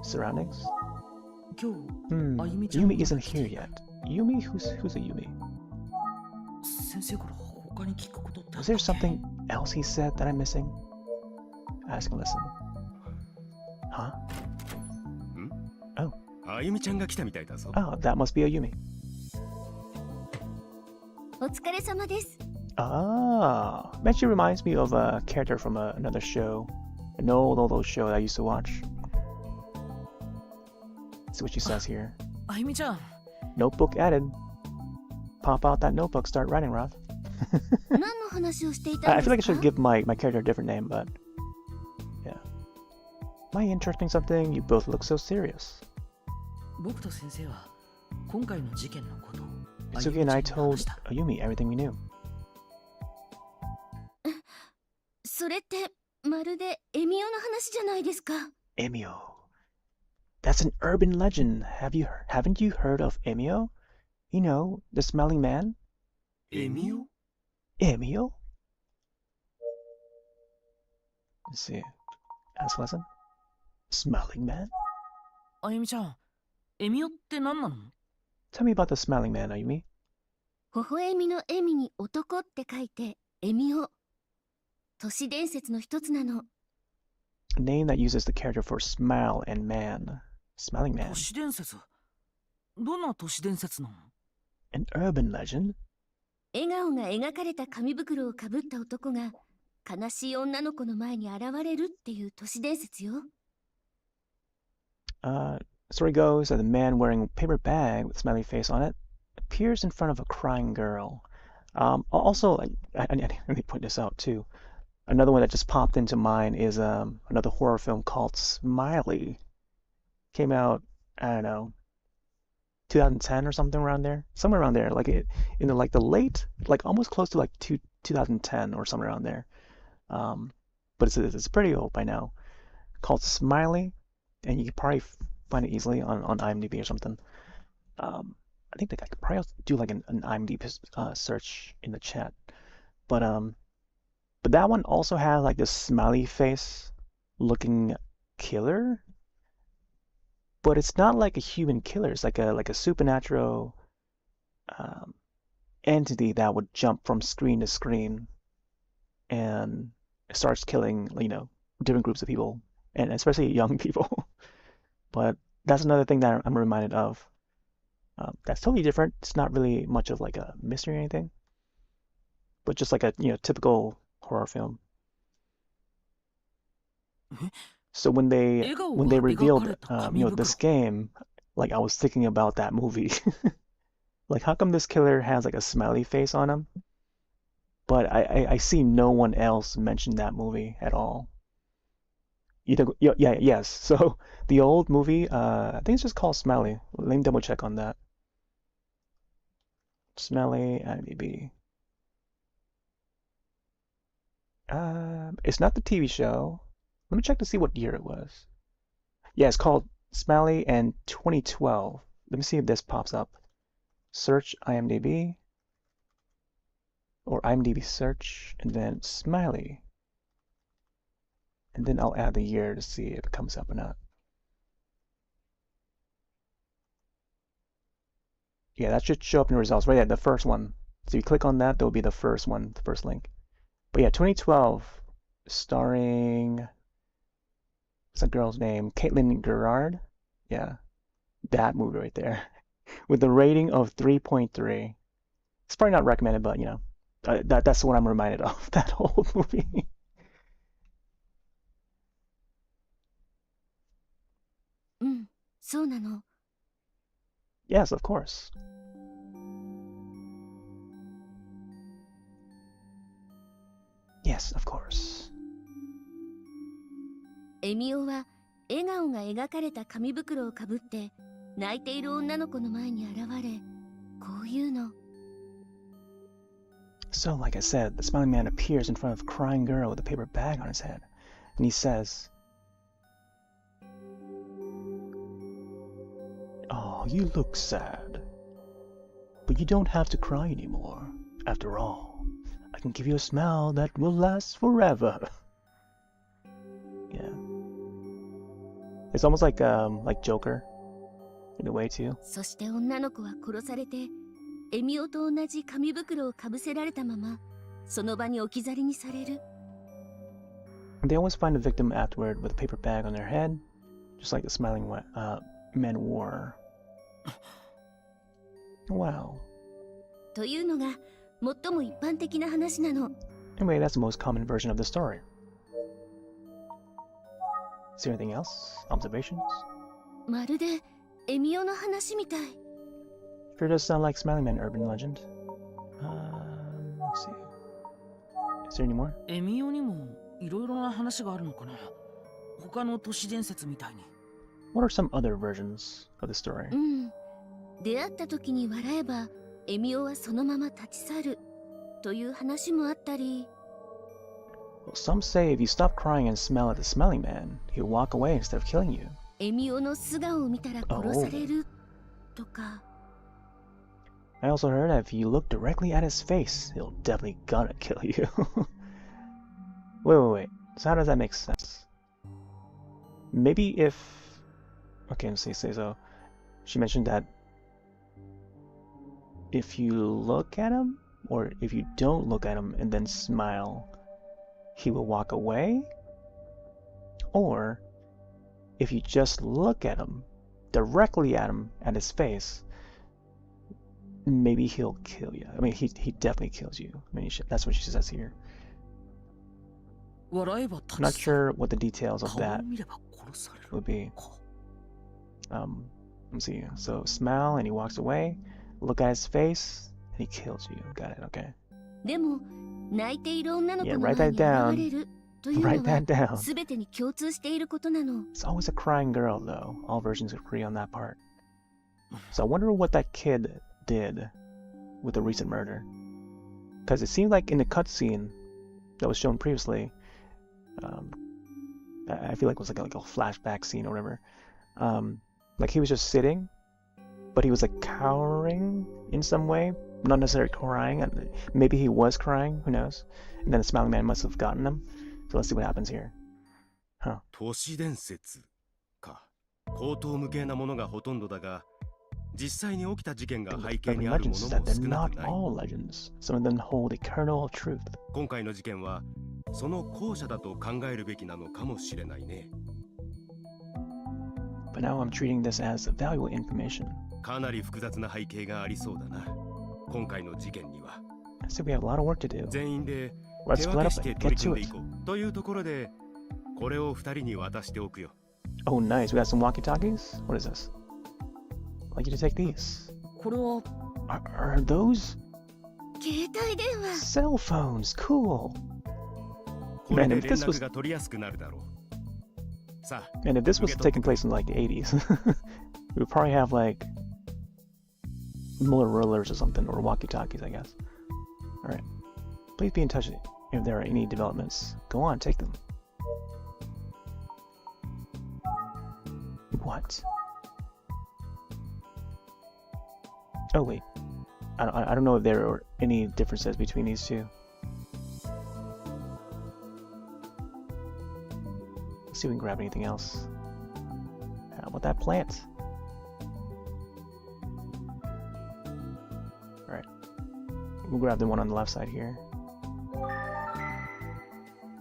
Surroundings? 今日 Yumi isn't here yet. Yumi? Who's a Yumi? 先生から他に聞くことってあ Was った there っけ something else he said that I'm missing? Ask and listen. Huh? あゆみちゃんが来たみたいだぞ Oh, that must be a Yumi. お疲れ様です。 Ah, actually reminds me of a character from another show, an old show that I used to watch. Let's see what she says here. あゆみちゃん Notebook added. pop out that notebook, start writing, Roth. 何の話をしていた I ん feel like I です should か give my character a different name, but yeah. Am I interrupting something? You both look so serious. 僕と先生は今回の事件のことを Itsuki and I told Ayumi everything we knew. それってまるでエミオの話じゃないですか。 Emio. That's an urban legend. Haven't you heard of Emio? You know, the smelling man? エミオ Emio? Let's see. Ask lesson. Smelling man? あゆみちゃん、エミオって何なの？ Tell me about the smelling man, Ayumi. 微笑みの笑みに男って書いてエミオ。都市伝説の一つなの。 A name that uses the character for smile and man. Smelling man. 都市伝説？どんな都市伝説なの？ An urban legend? 笑顔が描かれた紙袋をかぶった男が悲しい女の子の前に現れるっていう都市伝説よ。 Story goes that the man wearing a paper bag with a smiley face on it appears in front of a crying girl. Also, I need to point this out too. Another one that just popped into mind is another horror film called Smiley. Came out, I don't know, 2010 or something around there. Somewhere around there, like in the late, like almost close to like 2010 or somewhere around there. But it's pretty old by now. Called Smiley, and you can probably find it easily on IMDb or something. I think I could probably also do like an IMDb search in the chat. But that one also has like this smiley face looking killer. But it's not like a human killer. It's like a supernatural entity that would jump from screen to screen and starts killing, different groups of people, and especially young people. But that's another thing that I'm reminded of. That's totally different. It's not really much of like a mystery or anything, but just like a typical horror film. So when they revealed this game, like I was thinking about that movie. Like how come this killer has like a smiley face on him? But I see no one else mention that movie at all. Yes. So the old movie, I think it's just called Smiley. Let me double check on that. Smelly IMDb. It's not the TV show. Let me check to see what year it was. Yeah, it's called Smiley and 2012. Let me see if this pops up. Search IMDb. Or IMDb search, and then Smiley. And then I'll add the year to see if it comes up or not. Yeah, that should show up in the results. Right there, the first one. So you click on that, that will be the first one, the first link. But yeah, 2012, starring, what's that girl's name? Caitlin Gerard. Yeah, that movie right there. With a rating of 3.3. It's probably not recommended, but that's what I'm reminded of, that whole movie. Yes, of course. Yes, of course. エミオは笑顔が描かれた紙袋をかぶって泣いている女の子の前に現れ、こういうの。So, like I said, the smiling man appears in front of a crying girl with a paper bag on his head, and he says, "Oh, you look sad. But you don't have to cry anymore. After all, I can give you a smile that will last forever." Yeah. It's almost like Joker, in a way too. そして女の子は殺されて、エミオと同じ紙袋をかぶせられたまま、その場に置き去りにされる。They always find the victim afterward with a paper bag on their head, just like the smiling man wore. Wow. というのが最も一般的な話なの。 Anyway, that's the most common version of the story. Is there anything else? Observations? まるでエミオの話みたい。 Sure does sound like Smiling Man urban legend. Let's see. Is there any more? エミオにもいろいろな話があるのかな。他の都市伝説みたいに。What are some other versions of the story? うん。出会った時に笑えばエミオはそのまま立ち去るという話もあったり。Well, some say if you stop crying and smell at the smelling man, he'll walk away instead of killing you. エミオの素顔を見たら殺されるとか。I also heard that if you look directly at his face, he'll definitely gonna kill you. Wait. So how does that make sense? Maybe if... Okay, let's say so. She mentioned that if you look at him, or if you don't look at him and then smile, he will walk away? Or if you just look at him, directly at him, at his face, maybe he'll kill you. I mean, he definitely kills you. I mean, that's what she says here. I'm not sure what the details of that would be. Let's see. So smile and he walks away. Look at his face and he kills you. Got it. Okay. でも泣いている女の子の Yeah, 前 write に that 現 down. れるというの Write that は down. 全てに共通していることなの。 It's always a crying girl, though. All versions agree on that part. So I wonder what that kid did with the recent murder. Because it seemed like in the cutscene that was shown previously, I feel like it was like a flashback scene or whatever. Like he was just sitting, but he was like cowering in some way, not necessarily crying. Maybe he was crying, who knows? And then the smiling man must have gotten him. So let's see what happens here. Huh. 都市伝説か。口頭無形なものがほとんどだが、実際に起きた事件が背景 But に the あるも legends の is that も they're 少な not くない。 all legends. Some of them hold a kernel of truth. 今回の事件はその後者だと考えるべきなのかもしれないね。But now I'm treating this as valuable information. かなり複雑な背景がありそうだな。今回の事件には。I said we have a lot of work to do. 全員で Let's 手 split 分け up して and 取 get り組 to んでい it. こうというところで、これを2人に渡しておくよ。Oh, nice. We got some walkie-talkies? What is this? I'd like you to take these. これは Are those 携帯電話。 cell phones? Cool. これ Man, で if 連 this 絡 was が取りやすくなるだろう。さあ、 and if this was taking place in like the 80s, we would probably have like Motorola's or something, or walkie-talkies, I guess. All right. Please be in touch if there are any developments. Go on, take them. What? Oh wait, I don't know if there are any differences between these two. Let's see if we can grab anything else. How about that plant? Alright. We'll grab the one on the left side here.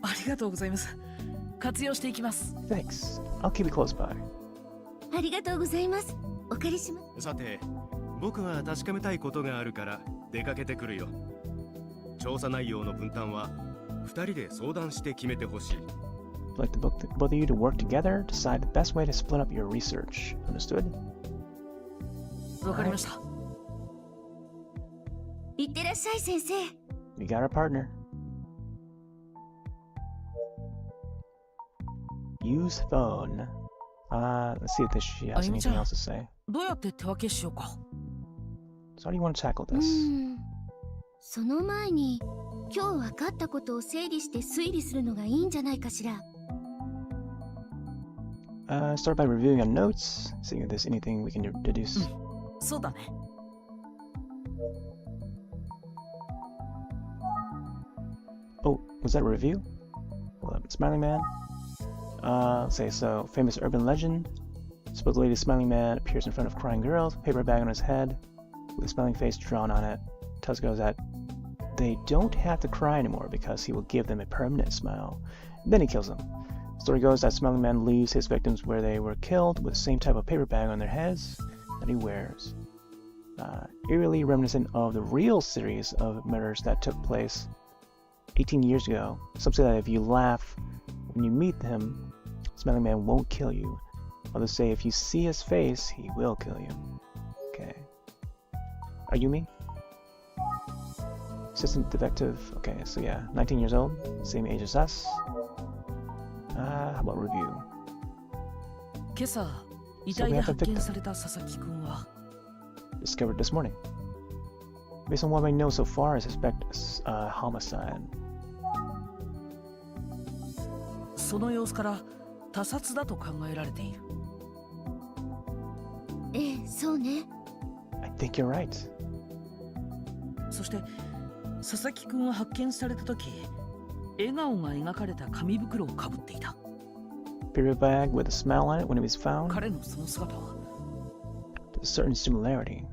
ありがとうございます。活用していきます。 Thanks. I'll keep it close by. ありがとうございます。お借りします。さて、僕は確かめたいことがあるから出かけてくるよ。調査内容の分担は2人で相談して決めてほしい。I'd like both of you to work together, decide the best way to split up your research. Understood? わかりました。いってらっしゃい先生。 We got our partner. Use phone. Let's see if she has anything else to say. どうやって手分けしようか。 So how do you want to tackle う this? ん。その前に今日分かったことを整理して推理するのがいいんじゃないかしら。Start by reviewing our notes, seeing if there's anything we can deduce. そうだね。Oh, was that a review? Hold up, Smiling Man? Let's say so. Famous urban legend. Supposedly the Smiling Man appears in front of crying girls, paper bag on his head, with a smiling face drawn on it. Tells goes that they don't have to cry anymore because he will give them a permanent smile. Then he kills them. Story goes that Smiling Man leaves his victims where they were killed with the same type of paper bag on their heads that he wears. Eerily reminiscent of the real series of murders that took place 18 years ago. Some say that if you laugh when you meet him, Smiling Man won't kill you. Others say if you see his face, he will kill you. Okay. Are you me? Assistant detective. Okay, so yeah, 19 years old, same age as us. How about review? 今朝遺体で発見された佐々木くんは Discovered this morning. Based on what I know so far, I suspect homicide. その様子から他殺だと考えられている。ええ、そうね。 I think you're right. そして佐々木くんは発見された時、笑顔が描かれた紙袋をかぶっていた。Period bag with a smile on it when it was found. 彼のその姿は There's a certain similarity.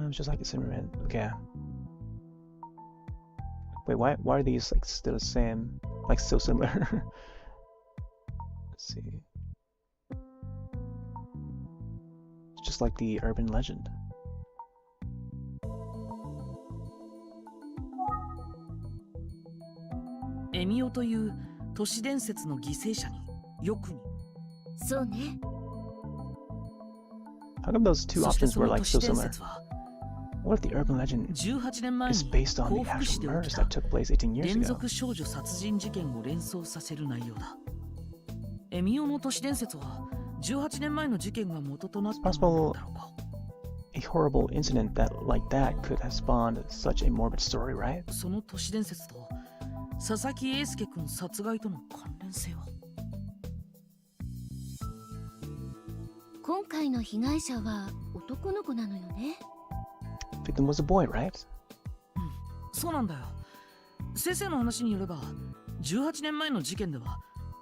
It's just like the similar. Okay. Wait, why are these like still the same? Like so similar? Let's see. It's just like the urban legend. エミオという都市伝説の犠牲者によく似。そうね。 How come those two そして options そ were の like 都市 so 伝 similar? 説は What if the urban legend 18年前 is に based on 幸 the 福市 actual で起 murders き that た took place 18 years 連 ago? 続少女殺人事件を連想させる内容だ。エミオの都市伝説は18年前の事件が元となったものだろうか。A horrible incident like that could have spawned such a morbid story, right? その都市伝説と佐々木英介君殺害との関連性は。今回の被害者は男の子なのよね。 Victim was a boy, right? そうなんだよ。先生の話によれば18年前の事件では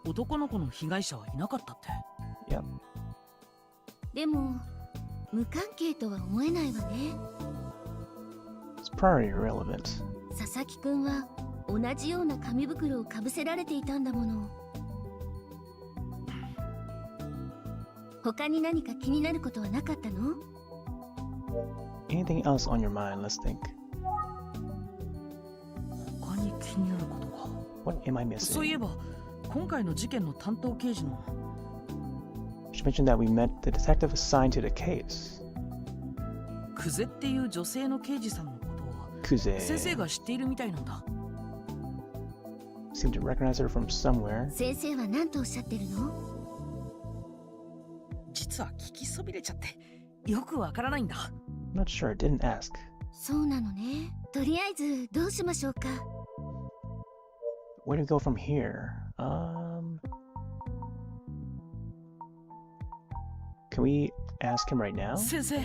男の子の被害者はいなかったって。 Yep. でも無関係とは思えないわね。 It's probably irrelevant. 佐々木くんは同じような紙袋をかぶせられていたんだもの。他に何か気になることはなかったの？ Anything else on your mind? Let's think. 他に気になることか。 What am I そういえ missing? ば今回の事件の担当刑事の She mentioned that we met the detective assigned to the case. クゼっていう女性の刑事さんのことを Kuze 先生が知っているみたいなんだ。 seemed to recognize her from somewhere. 先生は何とおっしゃってるの？実は聞きそびれちゃってよくわからないんだ。 I'm not sure. Didn't ask. そうなのね。とりあえずどうしましょうか。 Where do we go from here? Can we ask him right now? 先生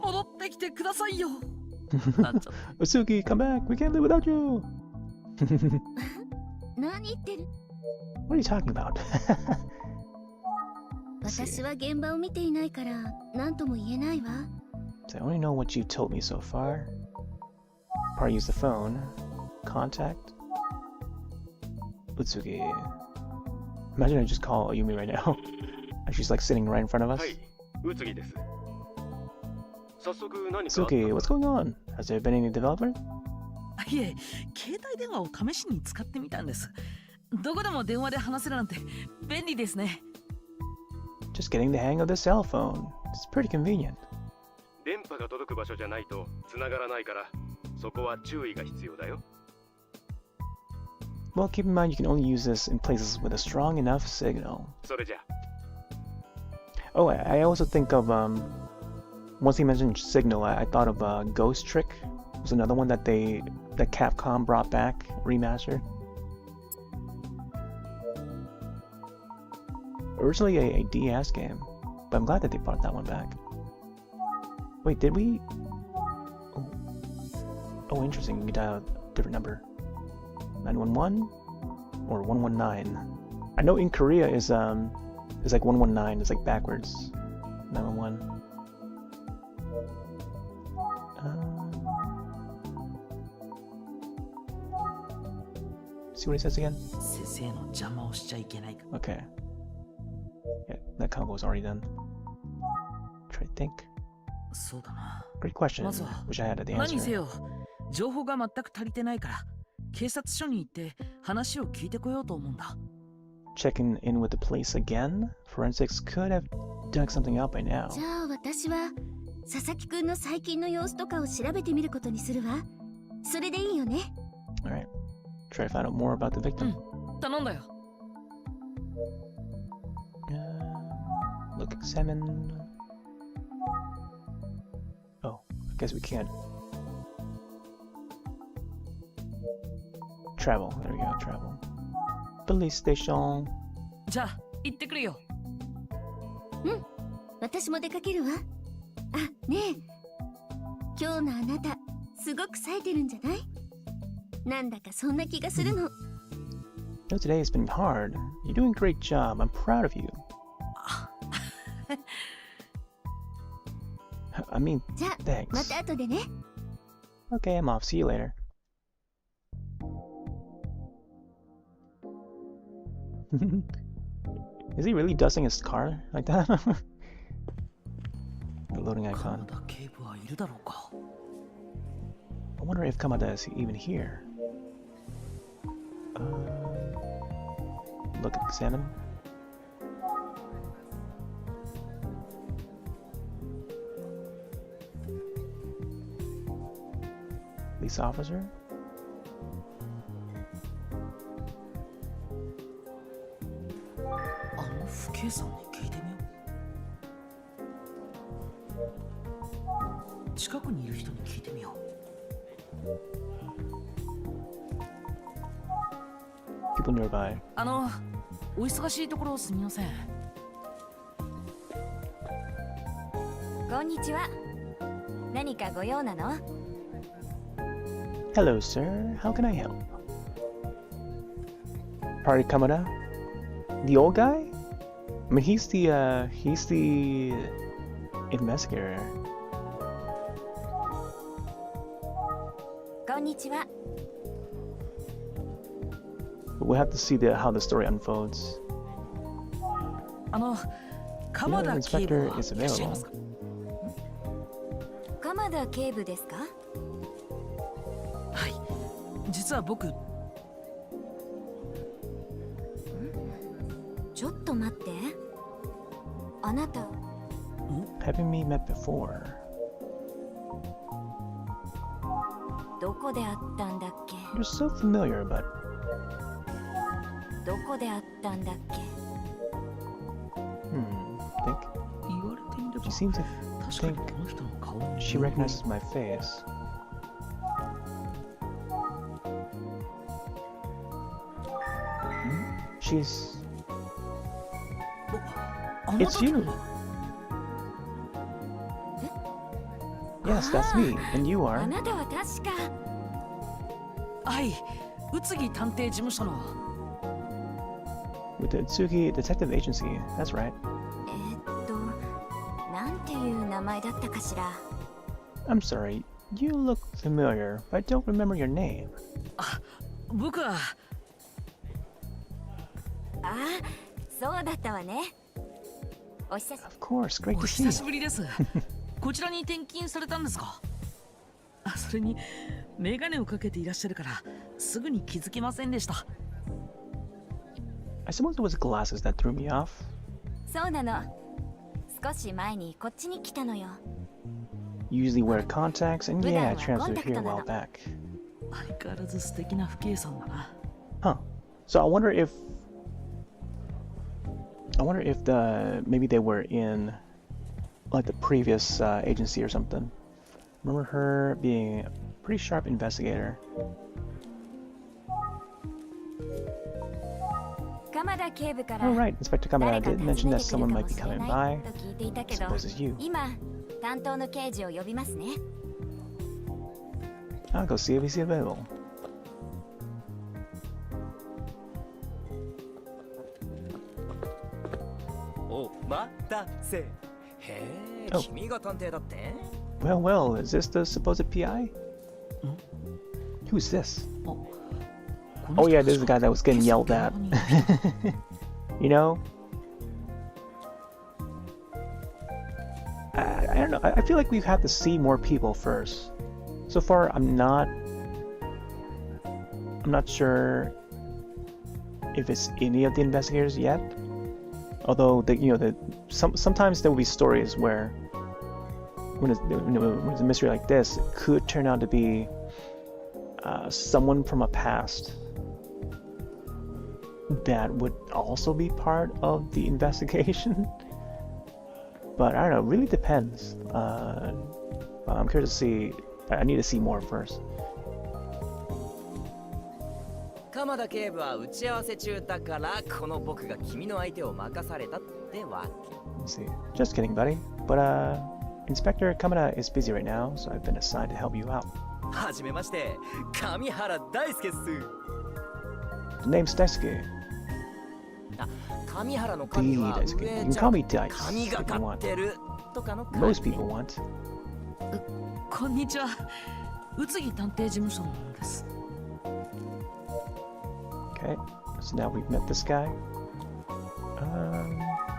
戻ってきてくださいよ。 Usuki, come back! We can't live without you! 何言ってる？ What are you talking about? 私は現場を見ていないから何とも言えないわ。 I only know what you've told me so far. Probably use the phone. Contact. Utsugi. Imagine I just call Ayumi right now. And she's like sitting right in front of us. はい、宇津木です。早速何か Utsugi, what's going on? Has there been any development? いえ、携帯電話を試しに使ってみたんです。どこでも電話で話せるなんて便利ですね。Just getting the hang of the cell phone. It's pretty convenient. 電波が届く場所じゃないと繋がらないから、そこは注意が必要だよ。Well, keep in mind you can only use this in places with a strong enough signal. それじゃ。 Oh, I also think of once he mentioned signal, I thought of Ghost Trick. It was another one that Capcom brought back, remastered. Originally a DS game, but I'm glad that they brought that one back. Wait, did we? Oh, interesting. You can dial a different number. 911 or 119. I know in Korea is like 119 is like backwards. 911. See what he says again? 先生の邪魔をしちゃいけない。 Okay. Yeah, that combo was already done. Try to think. そうだな。 Great question. まずは Wish I had the 何にせ answer. よ、情報が全く足りてないから、警察署に行って話を聞いてこようと思うんだ。Checking in with the police again? Forensics could have dug something up by now. じゃあ私は佐々木くんの最近の様子とかを調べてみることにするわ。それでいいよね。 Alright. Try to find out more about the victim. 頼んだよ。Look, examine. Oh, I guess we can't. Travel. There we go, travel. Police station. じゃあ行ってくるよ。私も出かけるわ。あ、ねえ。今日のあなた、すごく冴えてるんじゃない？なんだかそんな気がするの。No, today has been hard. You're doing a great job. I'm proud of you. I mean, じゃあ、ま thanks. た後でね。 Okay, I'm off. See you later. Is he really dusting his car like that? The loading 鎌 icon. 田警部はいるだろうか。 I wonder if Kamada is even here. Look, examine. Police officer? K さんに聞いてみよう。近くにいる人に聞いてみよう。 People nearby. お忙しいところすみません。こんにちは。何かご用なの？ Hello, sir. How can I help? Party Kamada? The old guy? I mean, he's the investigator. こんにちは。 We'll have to see how the story unfolds. 鎌田警部はいらっしゃいますか？鎌田警部ですか？はい。実は僕、ちょっと待って。あなた、 Haven't we met before? どこで会ったんだっけ？ You're so familiar, but どこで会ったんだっけ？ think 言われてみれば she seems to 確かにこの人の顔に she recognizes my face. She's あなた It's you. Yes, that's me, and you あ are. なたは確か。はい。宇津木探偵事務所の With the Tsuki Detective Agency. That's right. なんていう名前だったかしら。 I'm sorry. You look familiar, but I don't remember your name. 僕はああ、そうだったわね。お久し Of course, great お to 久 see し you. ぶりです。こちらに転勤されたんですか？それにメガネをかけていらっしゃるからすぐに気づきませんでした。 I suppose it was glasses that threw me off. そうなの。少し前にこっちに来たのよ。 You usually wear contacts, and yeah, I普段は transferred here a コンタクトな while の。 back. 相変わらず素敵な不景さんだな。 Huh. So I wonder if maybe they were in like the previous agency or something. Remember her being a pretty sharp investigator. 鎌田警部から Oh right, Inspector Kamada 誰か did 訪 mention ね that てくる someone か might も be しれ coming ない by. と聞いていた I けど、 suppose it's you. 今担当の刑事を呼びますね。 I'll go see if he's available. お待たせ。へえ、 Oh. 君が探偵だって？ Well, well, is this the supposed PI? Who's this? こ Oh の人 yeah, this is the guy that was getting 今朝 yelled at. 現場に You know? I don't know. I feel like we have to see more people first. So far, I'm not sure if it's any of the investigators yet. Although sometimes there will be stories where when it's a mystery like this, it could turn out to be someone from a past that would also be part of the investigation. But I don't know, it really depends. I'm curious to see. I need to see more first. 鎌田警部は打ち合わせ中だからこの僕が君の相手を任されたってわけ。 Let's see. Just kidding, buddy. But Inspector Kamada is busy right now, so I've been assigned to help you out. はじめまして、上原大輔っす。 The name's Daisuke. 上原の神は Daisuke. 上 You can じゃ call me Dice 神 if が you かっ want. てるとかの神。 Most people want. こんにちは。宇津木探偵事務所の者です。 Okay, so now we've met this guy.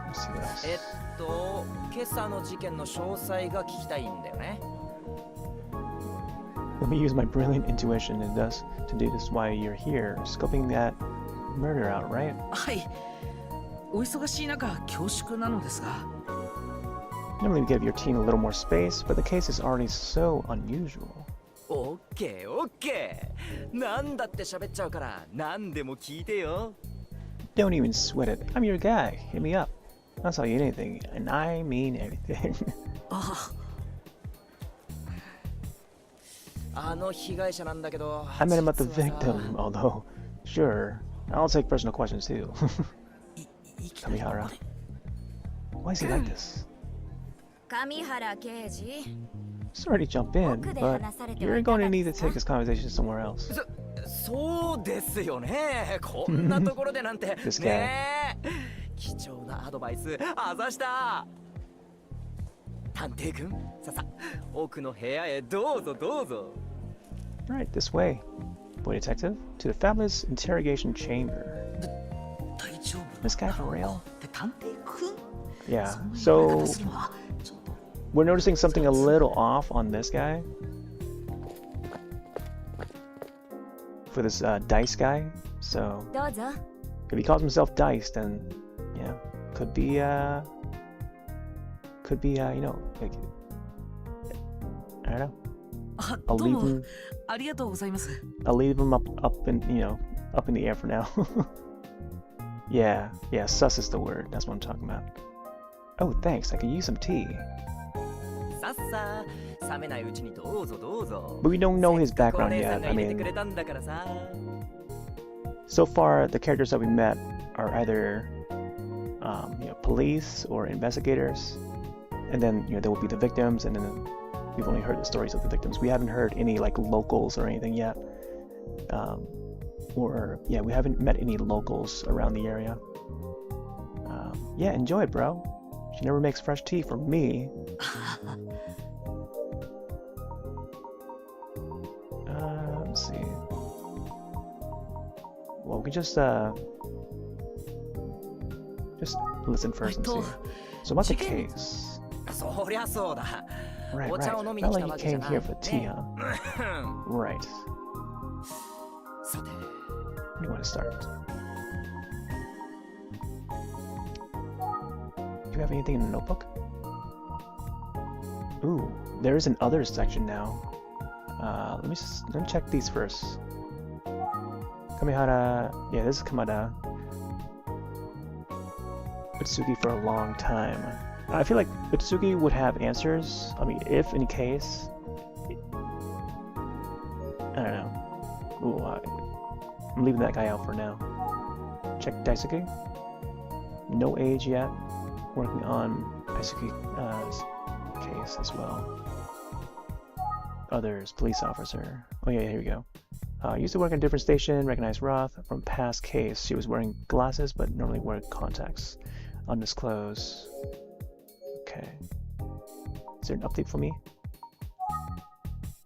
Let's see what else. 今朝の事件の詳細が聞きたいんだよね。 Let me use my brilliant intuition and thus to do this while you're here, scoping that murder out, right? はい。お忙しい中、恐縮なのですが。 Normally we give your team a little more space, but the case is already so unusual. オッケーオッケー。なんだって喋っちゃうから何でも聞いてよ。 Don't even sweat it. I'm your guy. Hit me up. I'll tell you anything, and I mean anything. あの被害者なんだけど。 I met him at the 実はさ victim, although, sure, I'll take personal questions too. いきなりここ Kamihara. で Why is he like this? 上原刑事 Sorry to jump in, but you're going to need to take this conversation somewhere else. そうですよね。こんなところでなんて This guy. ねえ。貴重なアドバイスあざした。探偵君、ささ奥の部屋へどうぞどうぞ。 Right, this way. Boy detective, to the fabulous interrogation chamber. 大丈夫。 This guy for real? で探偵君 Yeah, そんな言い方 so するのはちょっと we're noticing something a little off on this guy. For this Dice guy. So どうぞ if he calls himself Dice, then yeah, could be you know, like, I don't know. あ、 I'll どう leave も him ありがとうございます。 I'll leave him up in, you know, up in the air for now. Yeah, sus is the word. That's what I'm talking about. Oh, thanks. I can use some tea. さっさ冷めないうちにどうぞどうぞ。 But we don't know his せっかくお background 姉さ yet. んが I 入れて mean, くれたんだからさ。 so far the characters that we met are either, you know, police or investigators, and then you know there will be the victims, and then we've only heard the stories of the victims. We haven't heard any like locals or anything yet, or yeah, we haven't met any locals around the area. Yeah, enjoy it, bro. She never makes fresh tea for me. Let's see. Well, we can just listen first and see. So about the case. そりゃそうだ。 Right, お茶を right. 飲みに Not 来た like わ you けじゃ came な here い for tea, huh? Right. さて Where do you want to start? Do you have anything in the notebook? Ooh, there is an others section now. Let me check these first. Kamihara, yeah, this is Kamada. Utsugi for a long time. I feel like Utsugi would have answers. I mean, if in case. I don't know. Ooh, I'm leaving that guy out for now. Check Daisuke. No age yet. Working on Daisuke's case as well. Others, police officer. Oh yeah, here we go. Used to work at a different station, recognized Roth from past case. She was wearing glasses but normally wore contacts. Undisclosed. Okay. Is there an update for me?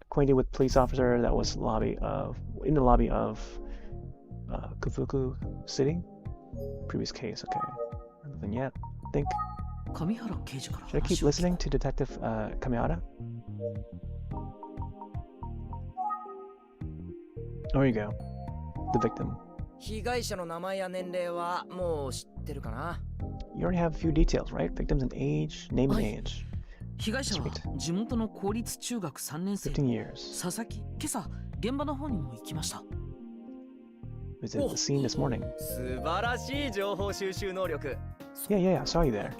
Acquainted with police officer that was in the lobby of Kufuku City? Previous case, okay. Nothing yet. I think. 上原刑事から Should I keep 話を聞 listening to Detective Kamihara? There you go. The victim. 被害者の名前や年齢はもう知ってるかな。 You already have a few details, right? Victims and age, name and Aye. age. 被害者は地元の公立中学3年生 15 years. 佐々木。今朝現場の方にも行きました。Visit the scene this morning. 素晴らしい情報収集能力。 Yeah, I saw you there.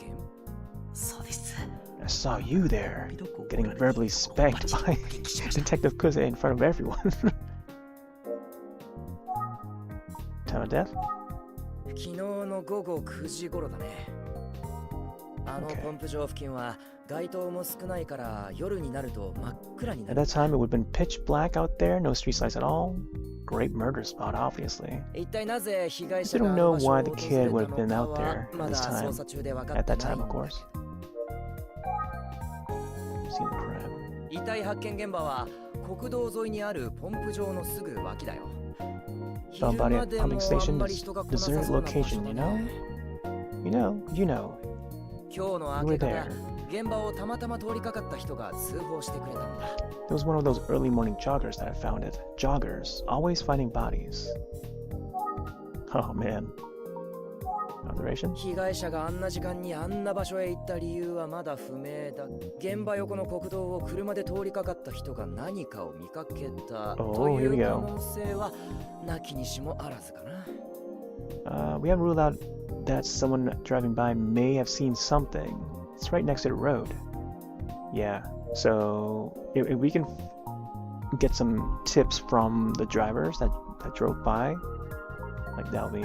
そうです。 I saw you there, getting verbally spanked by Detective Kuze in front of everyone. Time of death? 昨日の午後9時頃だね。あの Okay. ポンプ場付近は街灯も少ないから夜になると真っ暗にな At る。 that time, it would have been pitch black out there, no street lights at all. Great murder spot, obviously. 一体なぜ被害 I 者 don't があ know の場所 why を the 訪 kid れ would た have been の out か there は at ま this だ time. 捜査中で分か At って that ない time, ん of だ。 course. Seen the crab. 遺体発見現場は国道沿いにあるポンプ場のすぐ脇だよ。 Found 昼 body 間 at でも pumping あん station まり is 人が来なさそう deserted な場所 location, だ you ね。 know? You know. 今日の You 明 were け there. 方、現場をたまたま通りかかった人が通報してくれたんだ。 It was one of those early morning joggers that I found it. Joggers, always finding bodies. Oh man. Observation? 被害者があんな時間にあんな場所へ行った理由はまだ不明だ。現場横の国道を車で通りかかった人が何かを見かけたとい here we う go. 可能性はなきにしもあらずかな。We haven't ruled out that someone driving by may have seen something. It's right next to the road. Yeah, so if we can get some tips from the drivers that drove by, like that'll be...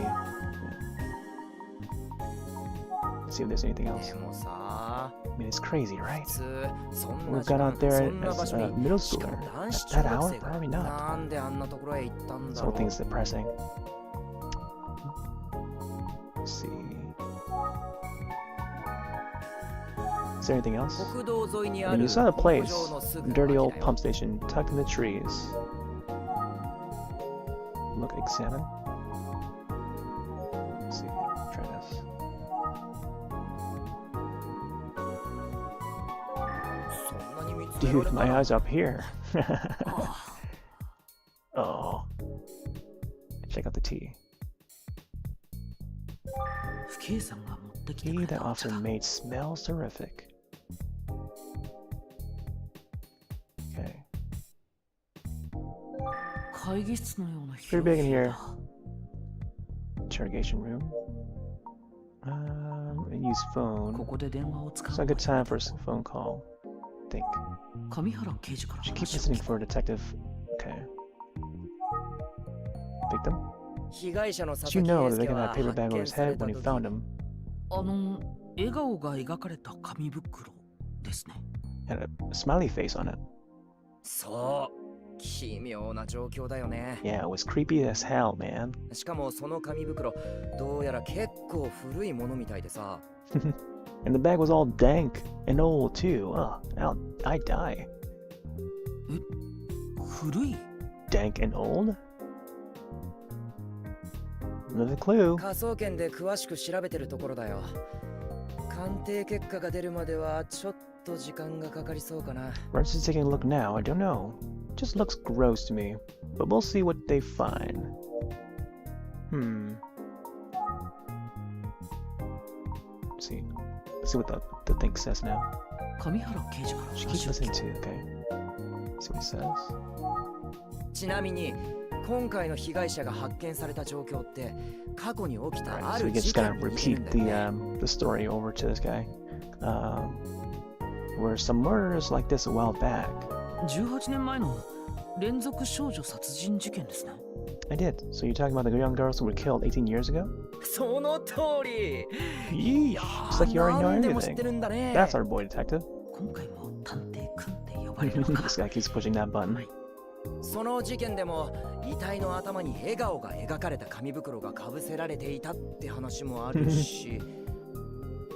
Let's see if there's anything else. でもさ、 I mean, it's crazy, right? 普通そん We な got 時間 out there そんな as 場所 a に middle しか schooler. も男子 At 中 that 学 hour? 生が Probably not. なんであんなところへ行ったん This だ whole ろ thing う。 is depressing. Let's see. Is there anything else? 国道沿いにあ I mean, る you saw the ポンプ place. 場のすぐ Dirty 脇 old だよ。 pump station tucked in the trees. Look, examine. Let's see. Try this. そんなに見つめられ Dude, た my ら eyes up here. Oh. Check out the tea. 不敬さんが持ってきてく Tea れ that たお茶 officer だ。 made smells terrific. Okay. 会議室のような Pretty big in 広い here. だ。 Interrogation room. And use phone. ここで電話を使う It's の not a が good いい time for a phone call. Think. 上原刑事から Should keep 話を listening 聞く。 for a detective. Okay. Victim? 被害者の佐 Did 々 you 木 know that 英 the 介 victim は had a paper 発 bag over 見 his され head た when he 時 found him? 笑顔が描かれた紙袋ですね。 Had a smiley face on it. そう奇妙な状況だよね。 Yeah, it was creepy as hell, man. しかもその紙袋どうやら結構古いものみたいでさ。 And the bag was all dank and old too. I'd die. 古い Dank and old? Another clue. 科捜研で詳しく調べてるところだよ。鑑定結果が出るまではちょっと時間がかかりそうかな。 Versus taking a look now, I don't know. Just looks gross to me. But we'll see what they find. Let's see. Let's see what the thing says now. 上原刑事から Should 話 keep を聞 listening く。 to, okay. See what he says. ちなみに今回の被害者が発見された状況って過去に起きた Alright, あ so る we can 事 just kind 件 of に言える repeat んだ the よね。 the story over to this guy. Were some murders like this a while back? 18年前の連続少女殺人事件ですね。I did. So you're talking about the young girls who were killed 18 years ago? その通り。 Yeesh. It's like you already なん know でも知って everything. るんだね。 That's our boy detective. 今回も探偵くんって呼ばれるのか。 This guy keeps pushing that button. その事件でも遺体の頭に笑顔が描かれた紙袋がかぶせられていたって話もあるし。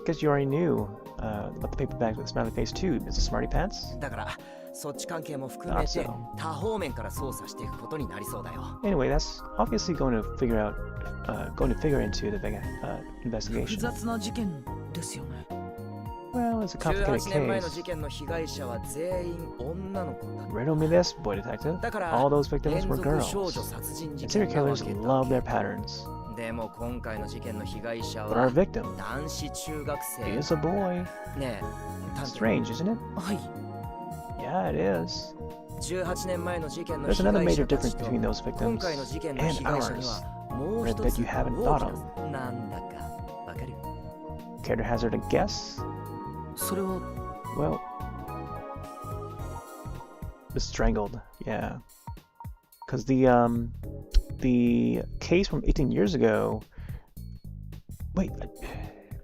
Guess you already knew about the paper bag with the smiley face too, Mr. Smarty Pants. だからそっち関係も含めて多方面から捜査していくことになりそうだよ。 Anyway, that's obviously going to figure into the big 複 investigation. 雑な事件ですよね。 Well, it's a complicated 18年前の case. 事件の被害者は全員女の子だ。 Riddle me this, boy detective. だから All those victims 連 were 続少 girls. 女殺人事 And 件 serial なわ killers けだ love their patterns. でも今回の事件の被害者 But our は victim 男子中学生。 is a boy. ねえ、探偵 Strange, isn't it? はい。 Yeah, it is. There's another major difference between those victims and ours that you haven't thought of. Care to hazard a guess? それは Well, the strangled, yeah. Because the case from 18 years ago. Wait,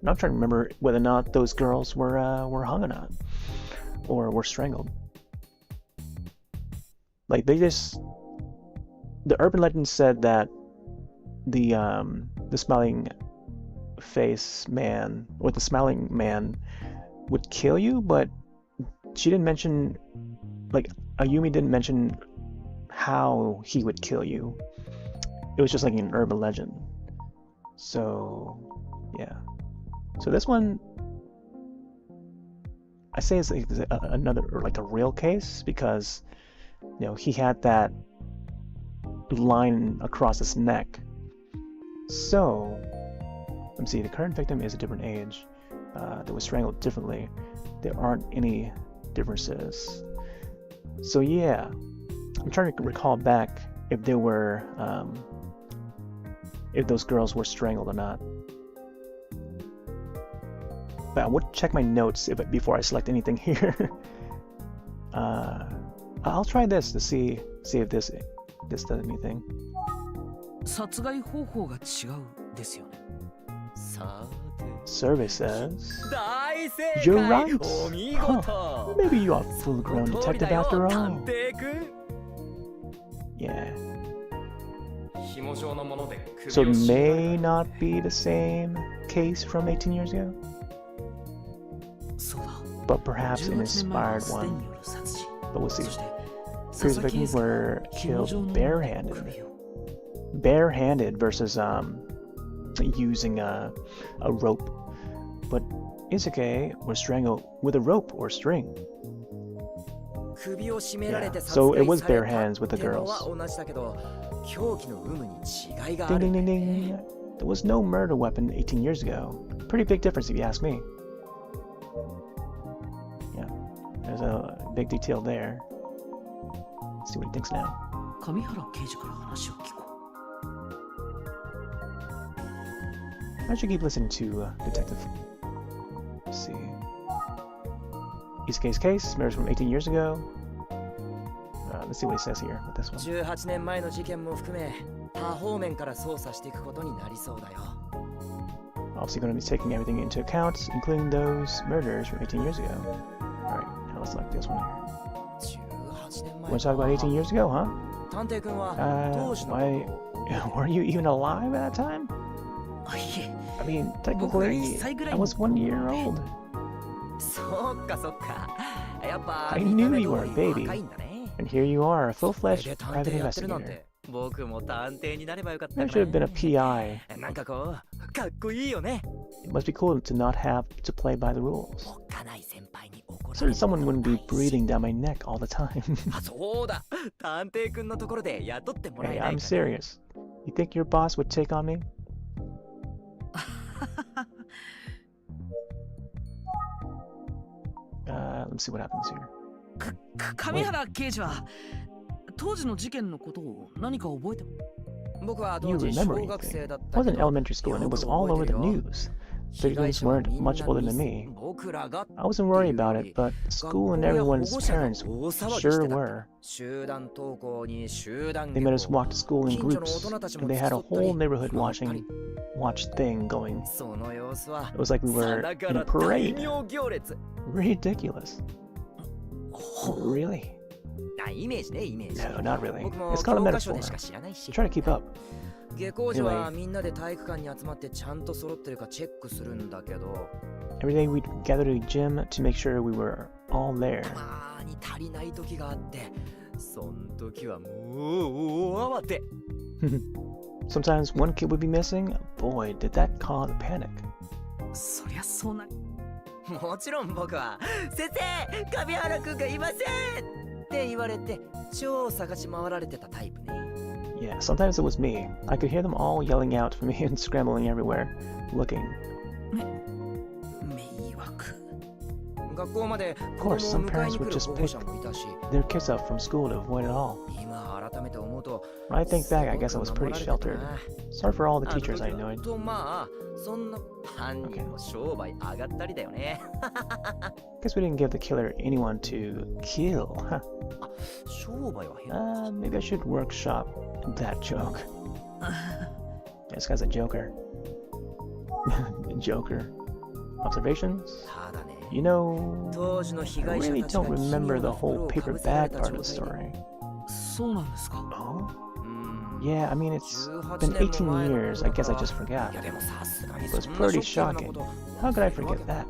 I'm trying to remember whether or not those girls were hung or not, or were strangled. Like they just, the urban legend said that the smiling face man or the smiling man would kill you, but she didn't mention, like Ayumi didn't mention how he would kill you. It was just like an urban legend. So yeah. So this one, I say it's like another, or like a real case, because you know he had that line across his neck. So let me see. The current victim is a different age. That was strangled differently. There aren't any differences. So yeah, I'm trying to recall back if there were, if those girls were strangled or not. But I would check my notes before I select anything here. I'll try this to see if this does anything. 殺害方法が違うですよね。 Survey says you're right. Huh. Maybe you are a full-grown detective after all. Yeah. So it may not be the same case from 18 years ago, そうだ。 but perhaps an 18年前の inspired ステン one. による殺人。 But we'll see. そして Previous 佐々木 victims 英介 were 紐状 killed の barehanded. 首を Barehanded versus using a rope. But Isuke was strangled with a rope or string. Yeah. So it was bare hands with the girls. Ding ding ding ding. There was no murder weapon 18 years ago. Pretty big difference if you ask me. Yeah. There's a big detail there. Let's see what he thinks now. 上原刑事から話を聞こ I should keep listening to Detective. Let's see. Isuke's case, marriage from 18 years ago. Let's see what he says here with this one. 18年前の事件も含め多方面から捜査していくことになりそうだよ。 Obviously going to be taking everything into account, including those murders from 18 years ago. Alright, now let's select this one here. 18年 Want to talk about 18 years ago, huh? 探偵君は当時の Why ことを weren't you even alive at that time? う。あ、いえ、 I mean, 僕が technically, 1歳ぐらい I の was 1 year old. そっかそっか。やっぱ I 見た knew 目 you 通 were a り baby. 若いんだね。 And here you are, a それ full-fledged で探 private 偵やってるなん investigator. て僕も探偵になればよかった I な。 should have been a PI. なんかこうかっこいいよね。 It must be cool to not have to play by the rules. おっかない先輩に怒ら So れ someone ること wouldn't も be ないし breathing down my neck all the time. あ、そうだ。探偵君のところで雇ってもら Hey, えない I'm かな。 serious. You think your boss would take on me? Let me see what happens here. 上原刑事は当時の事件のことを何か覚えても。僕は You 当時 remember 小学 anything? 生だっ I た was け in ど elementary school and it was all over the news. 被害 Victims 者は weren't みんな much older than ミ me. ス僕らが I wasn't worried about it, but school and everyone's parents 大騒ぎし sure てた。 were. 集団登校に集団 They 下 made us 校 walk to school in 近所の大 groups, 人たちも and they had a 付き添 whole ったり neighborhood 回ったり watch thing going. その様子は It was like we さ were なが in a ら大 parade. 名行列 Ridiculous. Really? あ、イメージね、イメージ No, not really. 僕も It's called a 教科書 metaphor. でしか知らないし Try to keep up. 下校時は Anyway. みんなで体育館に集まってちゃんと揃ってるかチェックするんだけど Every day we'd gather to the gym to make sure we were all there. たまーに足りない時があってそん時はもう大慌て Sometimes one kid would be missing. Boy, did that cause a panic. そりゃそうな。もちろん僕は「先生上原くんがいません!」って言われて超探し回られてたタイプね Yeah, sometimes it was me. I could hear them all yelling out for me and scrambling everywhere, looking. 迷惑。学校まで Of 子 course, 供を some 迎え parents に来 would る just 保護 pick 者もいたし、 their kids up from school to avoid it all. 今改めて思うと When I think back, I guess I was すごく pretty 守られてた sheltered. な。 Sorry for all the あの teachers 時 I は annoyed. とまあそんな犯人の商売上がったりだよね。 Guess we didn't give the killer anyone to kill, huh? 商売は変だ。 Maybe I should workshop that joke. This guy's a joker. Joker. Observations? ただね。 You know, 当時の I 被害者 really たちが don't 奇妙 remember な the 袋 whole をか paper ぶせられ bag た part 状 of the 態で。 story. そうなんですか。 Oh? うーん。 Yeah, I mean, it's 18 been 年も 18前の years. こと I だか guess I ら。 just forgot. いやでもさすがに It was そんな pretty ショッキングな shocking. こと。 How could I forget that?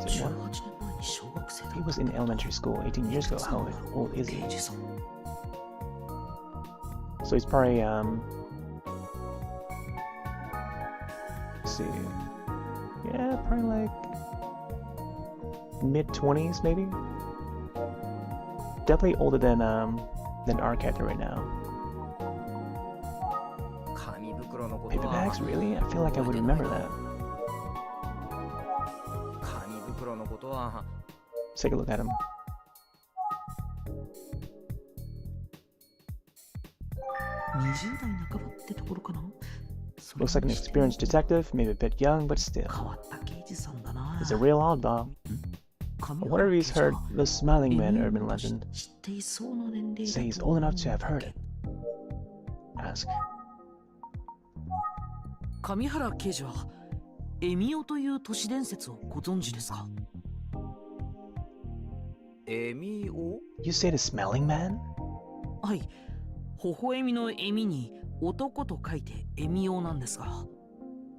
Is it one? 18年前に小学生だ He was in elementary school 18 years ago. How old is he? 刑事さん。 So he's probably, let's see. Yeah, probably like mid-20s, maybe? Definitely older than our character right now. 紙袋のこと Paper は bags? Really? I feel like I would remember that. 紙袋のことは Let's take a look at him. 20代半ばってところかな。それ Looks like an にして experienced detective, maybe a bit young, but 変 still. わった刑事さんだな。 He's a real oddball. I 神 wonder 原 if 刑 he's 事は heard the Smiling Man エミ urban オとし legend. 知っていそうな年齢だ Say he's と old 思 enough うん to have だ heard け it. ど Ask. 神原刑事はエミオという都市伝説をご存知ですか？エミオ You say the Smiling Man? はい、微笑みのエミに男と書いてエミオなんですが。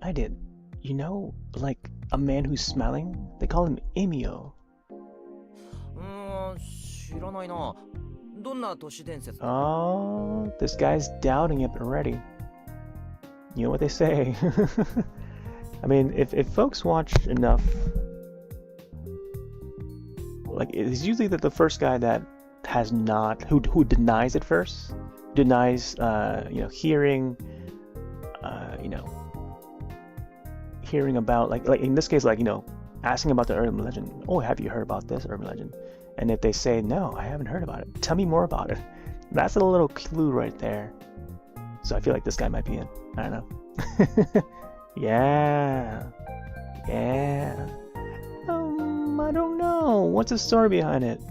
I did. You know, like a man who's smiling? They call him Emio. 知らないな。どんな都市伝説だ？ Oh, this guy's doubting it already. You know what they say. I mean, if folks watch enough, like it's usually the first guy that has not who denies it first, denies hearing, hearing about like in this case asking about the urban legend. Oh, have you heard about this urban legend? And if they say no, I haven't heard about it. Tell me more about it. That's a little clue right there. So I feel like this guy might be in. I don't know. Yeah. I don't know. What's the story behind it?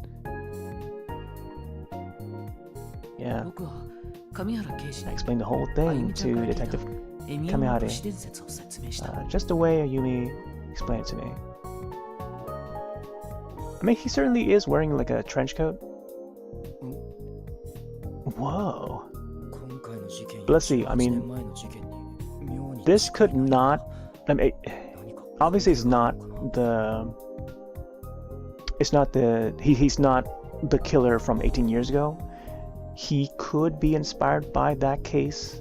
Yeah. 僕は神原刑事 I に explained the whole あゆ thing みちゃん to から聞いた Detective エミオの都市伝説を説明した。 just the way Ayumi explained it to me. I mean, he certainly is wearing like a trench coat. Whoa. 今回の事件 Let's see, I mean, 18年前の事件に妙に This could not. I mean, 何か obviously, it's not the. It's not the. He's not the killer from 18 years ago. He could be inspired by that case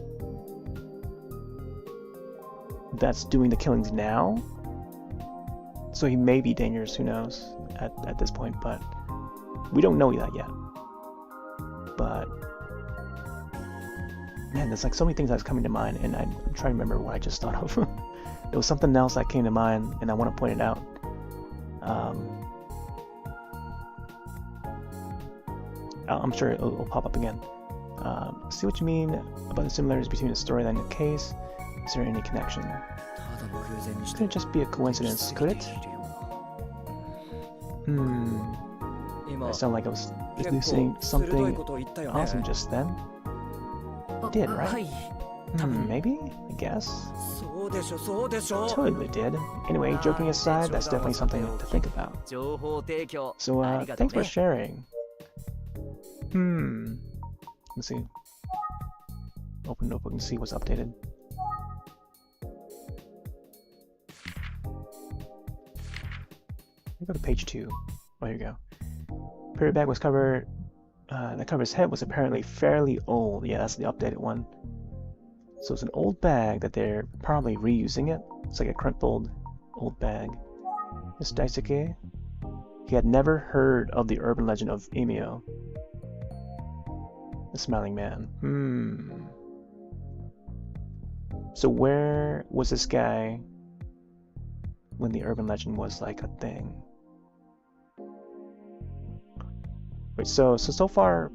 that's doing the killings now. So he may be dangerous, who knows, at this point, but we don't know that yet. But man, there's like so many things that's coming to mind, and I'm trying to remember what I just thought of. There was something else that came to mind, and I want to point it out. I'm sure it'll pop up again. See what you mean about the similarities between the storyline and the case. Is there any connection? ただの偶然にして Could it just be a coincidence? Could it? 今 I sound like I was 結 deducing 構鋭い something こと言ったよね。 awesome just then. あ did, right? はい。多分 Maybe? I guess. そうでしょ、そうでしょ。 Totally did. Anyway, joking aside, that's definitely something to think about. 情報提供 So, ありがとう thanks for ね。 sharing. Let's see. Open notebook and see what's updated. Go to page 2. Oh, here you go. Period bag was covered. The cover's head was apparently fairly old. Yeah, that's the updated one. So it's an old bag that they're probably reusing it. It's like a crumpled old bag. This Daisuke, he had never heard of the urban legend of Emio, the Smiling Man. So where was this guy when the urban legend was like a thing. Wait, so far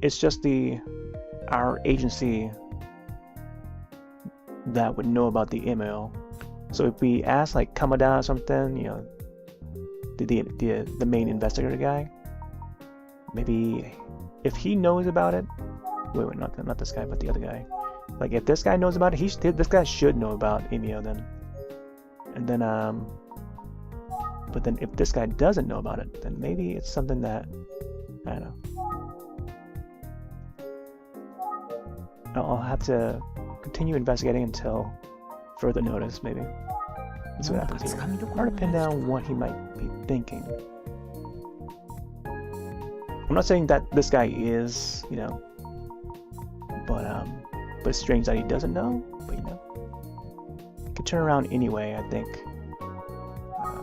it's just our agency that would know about the email. So if we ask like Kamada or something, you know, the main investigator guy, maybe if he knows about it, wait, not this guy, but the other guy. Like if this guy knows about it, this guy should know about Emio then. And then but then if this guy doesn't know about it, then maybe it's something that I don't know. I'll have to continue investigating until further notice, maybe. Let's see what happens here. Hard to pin down what he might be thinking. I'm not saying that this guy is, you know, but it's strange that he doesn't know. But you know, he could turn around anyway, I think.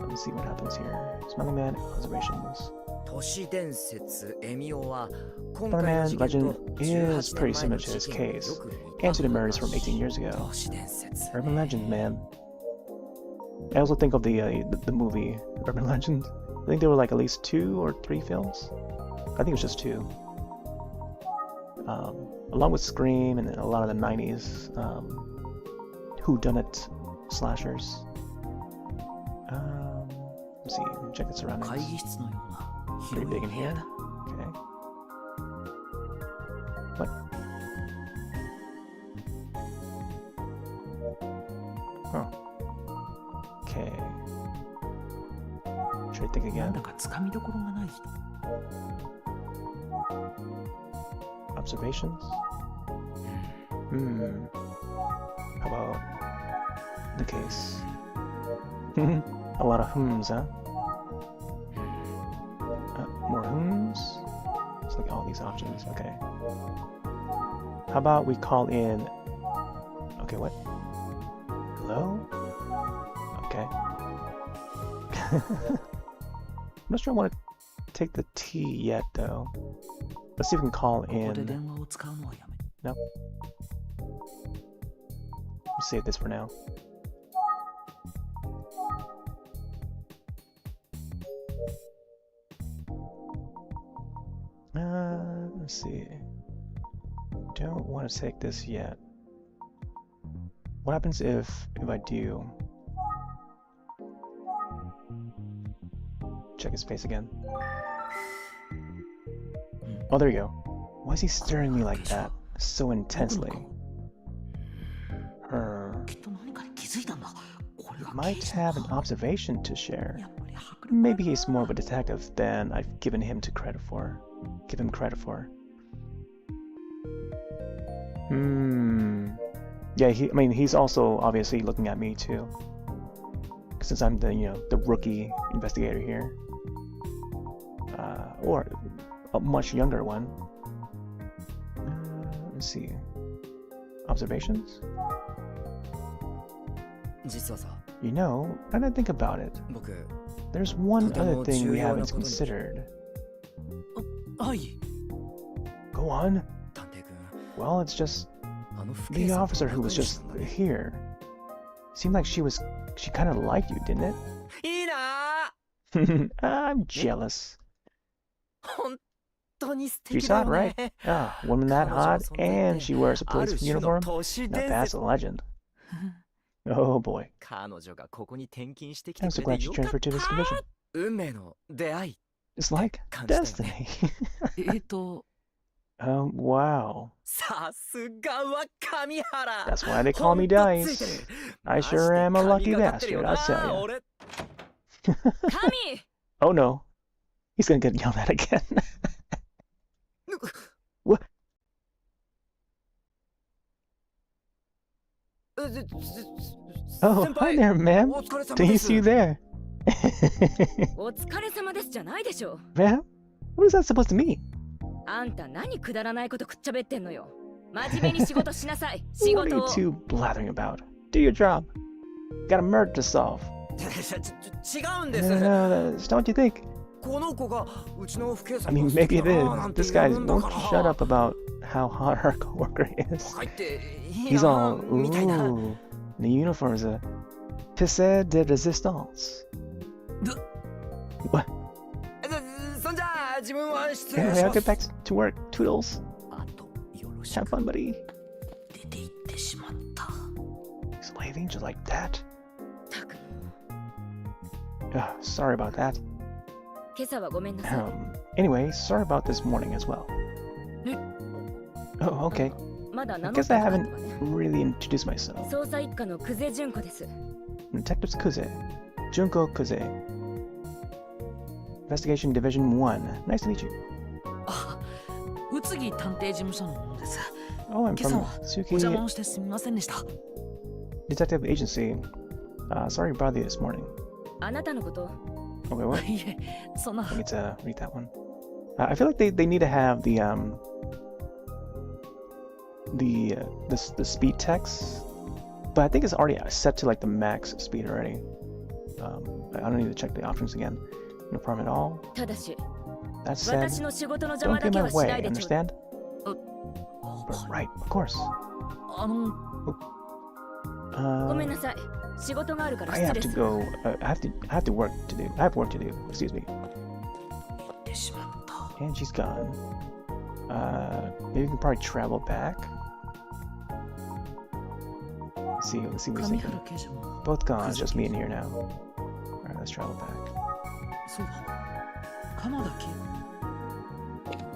Let's see what happens here. Smelling Man observations. Smelling Man legend is pretty similar to his case, and to the murders from 18 years ago. Urban legend, man. I also think of the movie Urban Legend. I think there were like at least 2 or 3 films. I think it was just 2. Along with Scream and a lot of the 90s whodunit slashers. Let's see, check the surroundings. Pretty big in here. Okay. What? Oh. Okay. Should I think again? Observations? How about the case? A lot of hmms, huh? More hmms? It's like all these options, okay. How about we call in... Okay, what? Hello? Okay. I'm not sure I want to take the T yet, though. Let's see if we can call in... Nope. Let's save this for now. Let's see. Don't want to take this yet. What happens if I do? Check his face again. Oh, there you go. Why is he staring me like that so intensely? Might have an observation to share. Maybe he's more of a detective than I've given him credit for. Yeah, I mean, he's also obviously looking at me too. Since I'm the rookie investigator here. Or a much younger one. Let's see. Observations? You know, now that I think about it, there's one other thing we haven't considered. Go on. Well, it's just the officer who was just here. Seemed like she kind of liked you, didn't it? I'm jealous. She's hot, right? Ah, woman that hot, and she wears a police uniform? Now that's a legend. Oh boy. I'm so glad she transferred to this division. It's like destiny. Wow. That's why they call me Dice. I sure am a lucky bastard, I'll tell you. Oh no. He's gonna get yelled at again. What? Oh, hi there, ma'am. Didn't see you there. Ma'am? What is that supposed to mean? What are you two blathering about? Do your job. Got a murder to solve. No, that's not what you think. I mean, maybe it is. This guy won't shut up about how hot our coworker is. He's all, ooh, the uniform is a Pisse de resistance. What? そんじゃあ自分は失礼 Anyway, し I'll ます get back to work. Toodles. あとよろし Have く fun, buddy. 出て行ってしまった He's leaving just like that. たく Sorry about that. 今朝はごめんなさい Anyway, sorry about this morning as well. Oh, okay. まだ I 名乗っ guess て I なかった haven't わね really introduced myself. 捜査一課の久世純子です Detectives Kuze. Junko Kuze. Investigation Division 1. Nice to meet you. あ宇津木探偵事務所の者です Oh, I'm 今朝 from はお邪魔 Suki をしてすみませんでした Detective Agency. Sorry to bother you this morning. あなたのこと Okay, what? いえそんな I need to read that one. I feel like they need to have the speed text, but I think it's already set to like the max speed already. I don't need to check the options again. No problem at all. ただし That said, 私の仕事の邪魔 don't だ get け in my はしな way. いでちょうだい Understand? But right, of course. あのごめんなさい仕事があるから I 失 have 礼 to する go. I have to work to do. I have work to do. Excuse me. 行ってしまった And she's gone. Maybe we can probably travel back. Let's see what he's 上 thinking. 原刑事も Both gone. It's just me in here now. Alright, let's travel back. そうだ鎌田警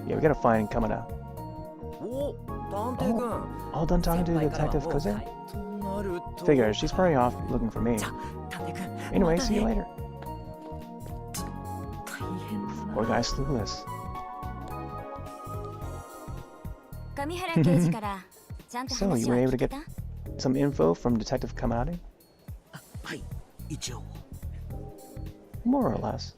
Yeah, we gotta find Kamada. お探偵君 All done talking to 先輩からは Detective もう Kuze? となると Figure, she's probably off looking for me. じゃ探偵君 Anyway, また see you ね later. 大変だ Poor な guy's clueless. 上原刑事からちゃんと So, 話 you は were able 聞 to け get た some info from Detective Kamada? はい一応 More or less.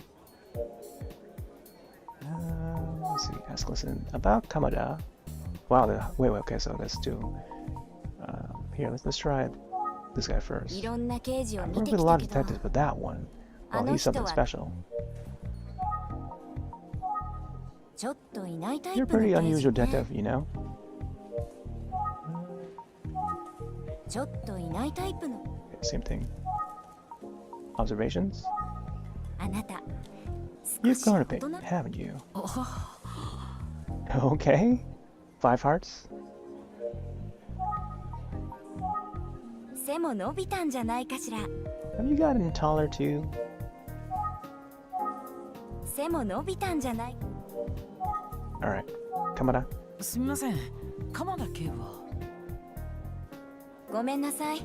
Let's see. Ask, listen. About Kamada. Wow, wait, okay, so that's two. Here, let's try this guy first. いろんな刑事を I've 見 worked て with a き lot た of け detectives, ど but that one, well, he's something special. ちょっといないタイ You're a プの pretty 刑事 unusual ね detective, you know? ちょっといないタイプの Same thing. Observations? あなた You've 少し grown a 大 bit, 人 haven't you? あ Okay. 5 hearts? 背も伸びたんじゃないかしら Have you gotten taller too? 背も伸びたんじゃない Alright. Kamada. すみません鎌田警部はごめんなさい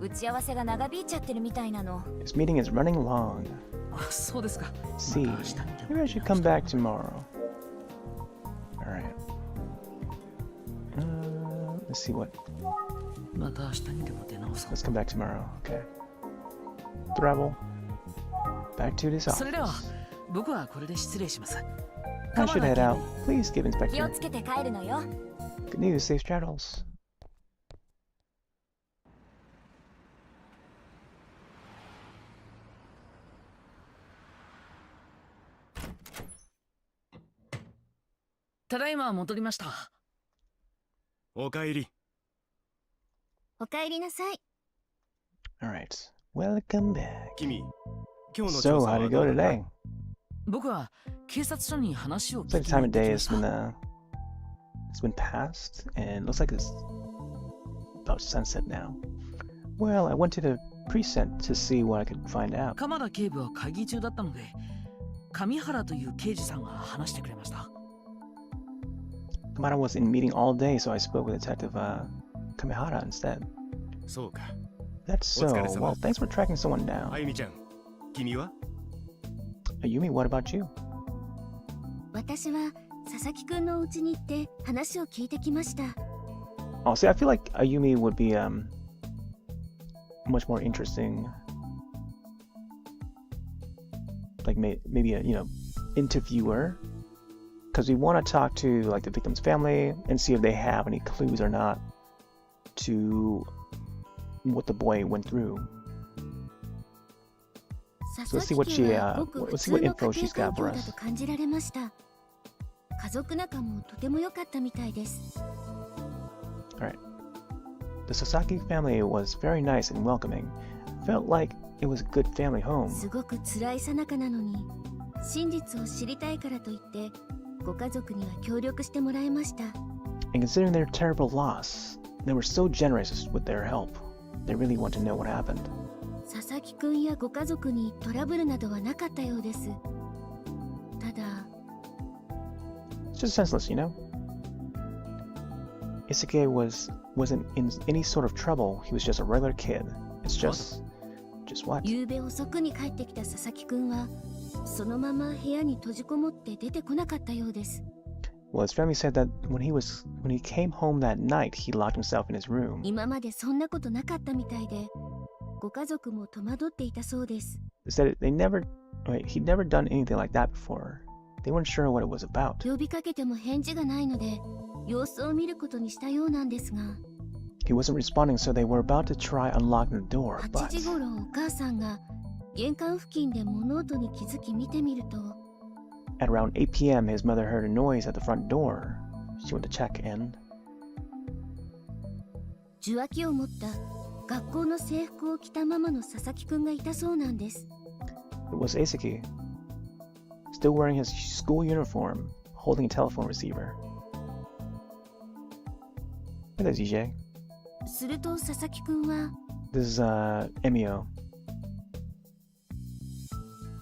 打ち合わせが長引いちゃってるみたいなの This meeting is running long. あそうですか See, また明日にでも maybe I should come back tomorrow. Alright. Let's see what. また明日にでも出直そう Let's come back tomorrow. Okay. Travel. Back to this それでは office. 僕はこれで失礼します I should head out. Please give 気を Inspector つけて帰るのよ good news. Safe travels.「ただいま戻りました」おかえり。お帰りなさい Alright. Welcome back. 君、今日の So, 調査 how'd は it ど go うだった today? 僕は警察署に話を Looks 聞 like き the time に of 行って day きま has した it's been past, and it looks like it's about sunset now. Well, I went to the precinct to see what I could find out. 鎌田警部は会議中だったので上原という刑事さんが話してくれました Kamada was in meeting all day, so I spoke with Detective Kamihara instead. そうか。 That's so. お疲れ様。 Well, thanks for tracking someone down. あゆみちゃん、君は Yumi, what about you? 私は佐々木くんのお家に行って話を聞いてきました Oh, see, I feel like Ayumi would be much more interesting. Like maybe a interviewer, because we want to talk to like the victim's family and see if they have any clues or not to what the boy went through. 佐 So 々 let's see what 木 she 家はごく let's 普 see 通 what の info 家 she's 庭 got 環 for 境だ us. と感じられました家族仲もとても良かったみたいです The Sasaki family was very nice and welcoming, felt like it was a good family home. すごく辛い最中なのに、真実を知りたいからといってご家族には協力してもらいました。 And considering their terrible loss, they were so generous with their help. They really want to know what happened. 佐々木くんやご家族にトラブルなどはなかったようです。ただ、 It's just senseless, you know? Isuke wasn't in any sort of trouble. He was just a regular kid. It's just what? 夕べ遅くに帰ってきた佐々木くんはそのまま部屋に閉じこもって出てこなかったようです。 Well, his family said that when he came home that night, he locked himself in his room. 今までそんなことなかったみたいで、ご家族も戸惑っていたそうです。 They said he'd never done anything like that before. They weren't sure what it was about. 呼びかけても返事がないので、様子を見ることにしたようなんですが、 He wasn't responding, so they were about to try unlocking the door, 8 but 時頃お母さんが玄関付近で物音に気づき見てみると、 at around 8 p.m., his mother heard a noise at the front door. She went to check in. 受話器を持った学校の制服を着たままの佐々木くんがいたそうなんです。 It was Isuke, still wearing his school uniform, holding a telephone receiver. Hey there, DJ. すると佐々木くんは、 This is Emio.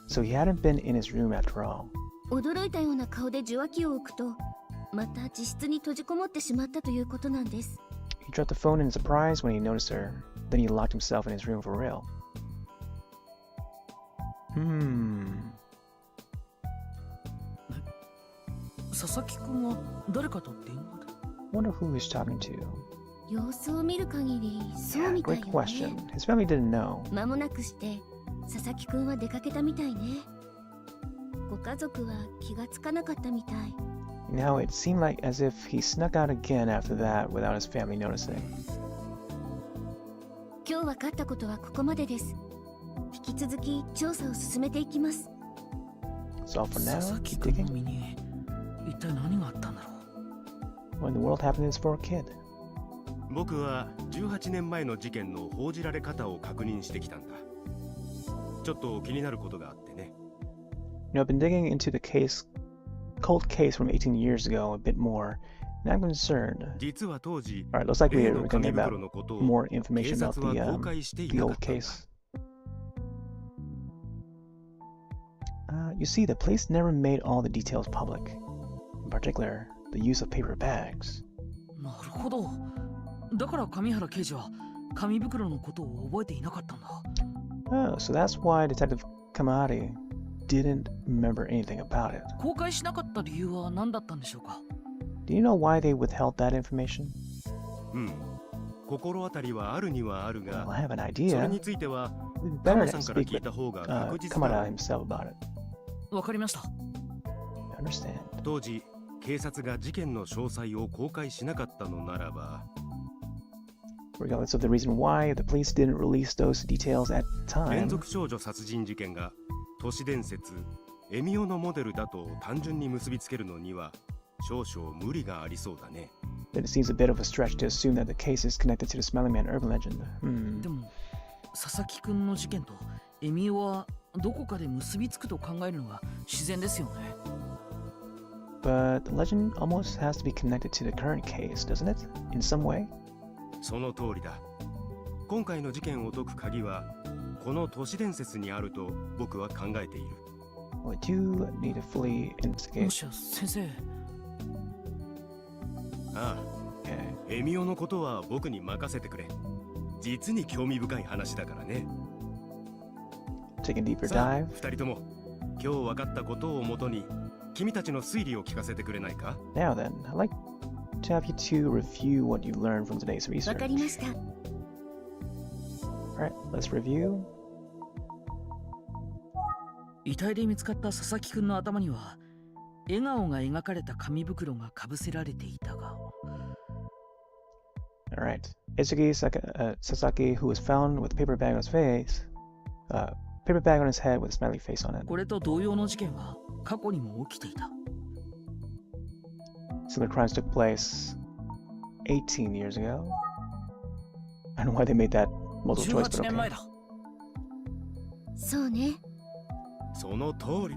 So he hadn't been in his room after all. 驚いたような顔で受話器を置くと、また自室に閉じこもってしまったということなんです。 He dropped the phone in surprise when he noticed her. Then he locked himself in his room for real. 佐々木くんは誰かと電話で Wonder who he's talking to. 様子を見る限りそう Yeah, みたい great よね。 question. His family didn't know. 間もなくして佐々木くんは出かけたみたいね。ご家族は気がつかなかったみたい。 Now it seemed like as if he snuck out again after that without his family noticing. 今日分かったことはここまでです。引き続き調査を進めていきます。 So for 佐 now, 々木 keep くんの digging. 身に一体何があったんだろう。 What in the world happened to this poor kid? 僕は18年前の事件の報じられ方を確認してきたんだ。ちょっと気になることがあってね。You know, I've been digging into the cold case from 18 years ago a bit more, and I'm concerned. 実は当時、 Alright, looks like 例 we're の going to 紙 get about 袋のことを more 警 information about 察は公開してい the なか old ったんだ。 case. You see, the police never made all the details public. In particular, the use of paper bags. なるほど。だから上原刑事は紙袋のことを覚えていなかったんだ。 Oh, so that's why Detective Kamari didn't remember anything about it. 公開しなかった理由は何だったんでしょうか。 Do you know why they withheld that information? うん。心当たりはあるにはある Well, が、 I have an それ idea. については We'd カ better マさんから speak 聞い with た方が確実だ Kamada ろう。 himself about it. わかりました。 I understand. 当時、警察が事件の詳細を公開しなかったのならば、 Regardless of the reason why, the police didn't release those details at the 連 time. 続少女殺人事件が都市伝説エミオのモデルだと単純に結びつけるのには少々無理がありそうだね。 Then it seems a bit of a stretch to assume that the case is connected to the Smelly Man urban legend. でも佐々木くんの事件とエミオはどこかで結びつくと考えるのが自然ですよね。 But the legend almost has to be connected to the current case, doesn't it? In some way? その通りだ。今回の事件を解く鍵はこの都市伝説にあると僕は考えている。 Well, I do need to fully も investigate. しや先生、ああ、 Okay. エミオのことは僕に任せてくれ。実に興味深い話だからね。 Take a deeper さあ、 dive. 二人とも今日分かったことをもとに君たちの推理を聞かせてくれないか？ Now then, I'd like to have you two review what you learned from today's わかりま research. した。 Alright, let's review. 遺体で見つかった佐々木くんの頭には笑顔が描かれた紙袋がかぶせられていたが、 Alright. Sasaki, who was found with a paper bag on his face, paper bag on his head with a smiley face on it. これと同様の事件は過去にも起きていた。 Similar crimes took place 18 years ago. I don't know why they made that multiple choice, 18 but 年前 okay. だ。そうね。その通り。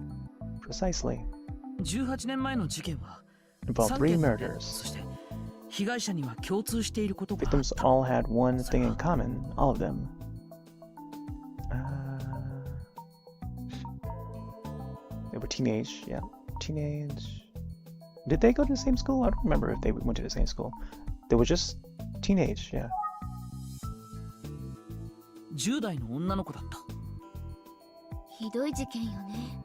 Precisely. 18年前の事件は Involved 3 three 件の murders. そして被害者には共通していることがあっ Victims た。 all had one thing in common, all of them. They were teenage, yeah. Teenage. Did they go to the same school? I don't remember if they went to the same school. They were just teenage, yeah. 10代の女の子だった。ひどい事件よね。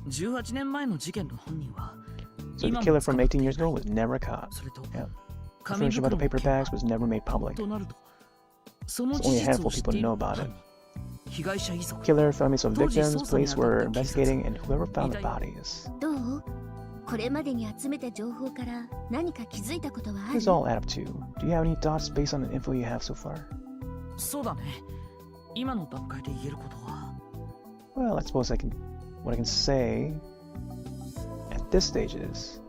18年前の事件の犯人は So the killer from 18 years ago was never caught. それと Yeah. 紙 Information about 袋 the の paper 件は bags was never made public. となるとその It's 事 only a 実 handful を of 知っ people てい know る about 犯 it. 人、被害者遺族、 Killer, families of 当時 victims, 捜査に police 当た were った警察、 investigating, and whoever found the bodies. どう？これまでに集めた情報から何か気づいたことはあ What る？ does all add up to? Do you have any thoughts based on the info you have so far? そうだね。今の段階で言えることは Well, I suppose what I can say at this stage is,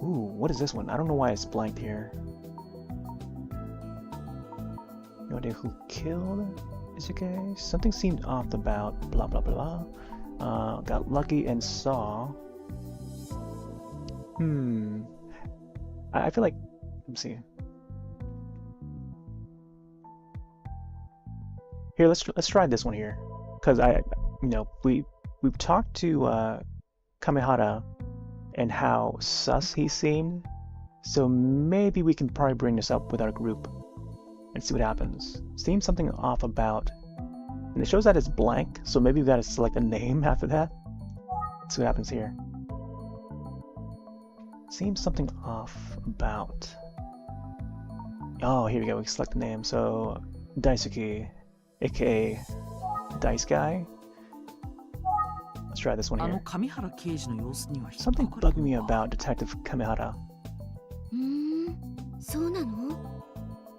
ooh, what is this one? I don't know why it's blanked here. No idea who killed Izuke. Something seemed off about blah blah blah. Got lucky and saw. I feel like, let me see. Here, let's try this one here, because we've talked to Kamehara and how sus he seemed, so maybe we can probably bring this up with our group and see what happens. Seems something off about, and it shows that it's blank, so maybe we've got to select a name after that. Let's see what happens here. Seems something off about. Oh, here we go. We select the name. So Daisuke, aka Dice Guy. Let's try this one あの here. 上原刑事の様子には引っ Something かかる bugging me のは about Detective Kamehara. そうなの？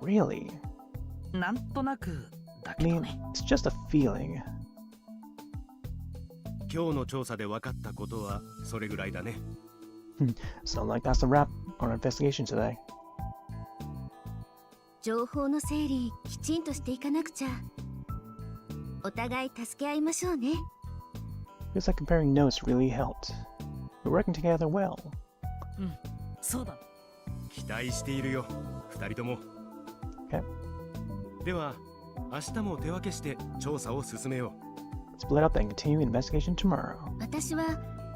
Really? なんとなくだ I けど mean, ね。 it's just a feeling. 今日の調査で分かったことはそれぐらいだね。 So like that's the wrap on our investigation today. 情報の整理きちんとしていかなくちゃ。お互い助け合いましょうね。 Feels like comparing notes really helped. We're working together well. そうだ。期待しているよ、二人とも。 Okay. では、明日も手分けして調査を進めよう。 Split up and continue investigation tomorrow. 私は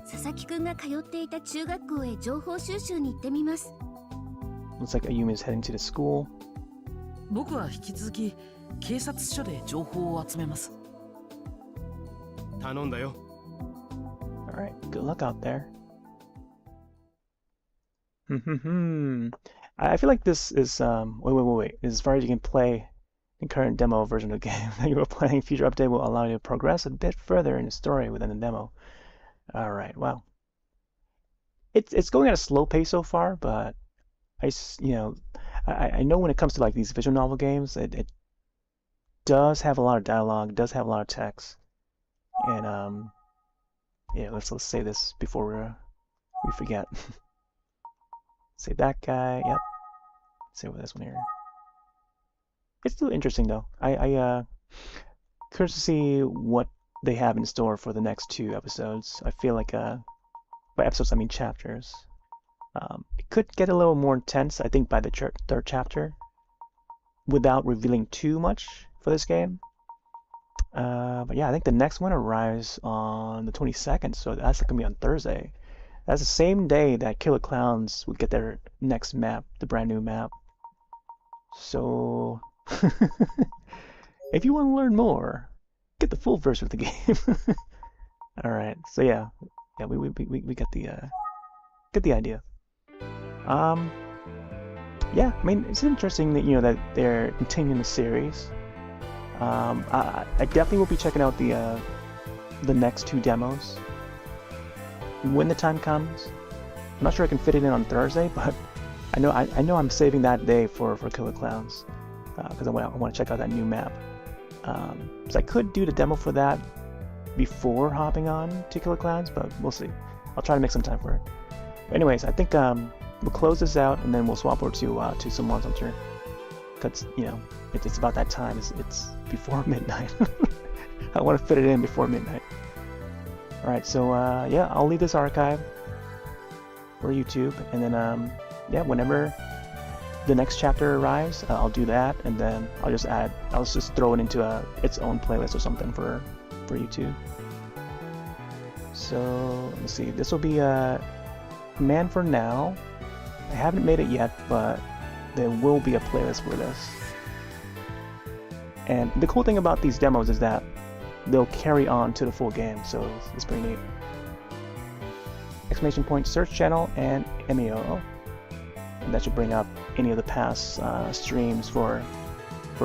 佐々木くんが通っていた中学校へ情報収集に行ってみます。 Looks like Ayumi is heading to the school. 僕は引き続き警察署で情報を集めます。頼んだよ。 Alright, good luck out there. I feel like this is, wait. As far as you can play the current demo version of the game that you were playing, future update will allow you to progress a bit further in the story within the demo. Alright, wow. It's going at a slow pace so far, but I know when it comes to like these visual novel games, it does have a lot of dialogue, does have a lot of text, and yeah, let's save this before we forget. Save that guy. Yep. Save this one here. It's still interesting though. I curious to see what they have in store for the next 2 episodes. I feel like by episodes I mean chapters. It could get a little more intense, I think, by the 3rd chapter, without revealing too much for this game. But yeah, I think the next one arrives on the 22nd, so that's gonna be on Thursday. That's the same day that Killer Clowns would get their next map, the brand new map. So, if you want to learn more, get the full version of the game. All right, so yeah, we got the idea. Yeah, I mean, it's interesting that that they're continuing the series. I definitely will be checking out the next 2 demos when the time comes. I'm not sure I can fit it in on Thursday, but I know I'm saving that day for Killer Clowns because I want to check out that new map. So I could do the demo for that before hopping on to Killer Clowns, but we'll see. I'll try to make some time for it. But anyways, I think we'll close this out and then we'll swap over to some Monster Hunter. because it's about that time. It's before midnight. I want to fit it in before midnight. All right, so yeah, I'll leave this archive for YouTube, and then yeah, whenever the next chapter arrives, I'll do that, and then I'll just throw it into its own playlist or something for YouTube. So let's see, this will be Command for now. I haven't made it yet, but there will be a playlist for this. And the cool thing about these demos is that they'll carry on to the full game, so it's pretty neat. Exclamation point search channel and Emio. And that should bring up any of the past streams for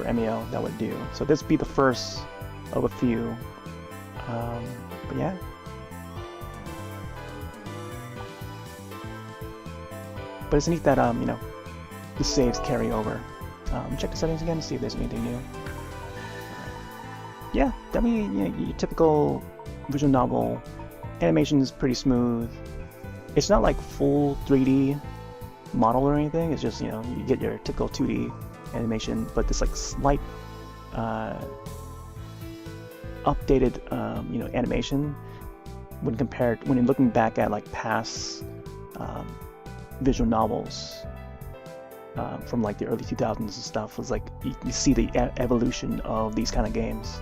Emio that would do. So this would be the first of a few. But yeah. But it's neat that the saves carry over. Check the settings again to see if there's anything new. Yeah, I mean, your typical visual novel. Animation is pretty smooth. It's not like full 3D model or anything. It's just, you get your typical 2D animation, but this like slight updated animation when you're looking back at like past visual novels from like the early 2000s and stuff. Was like you see the evolution of these kind of games,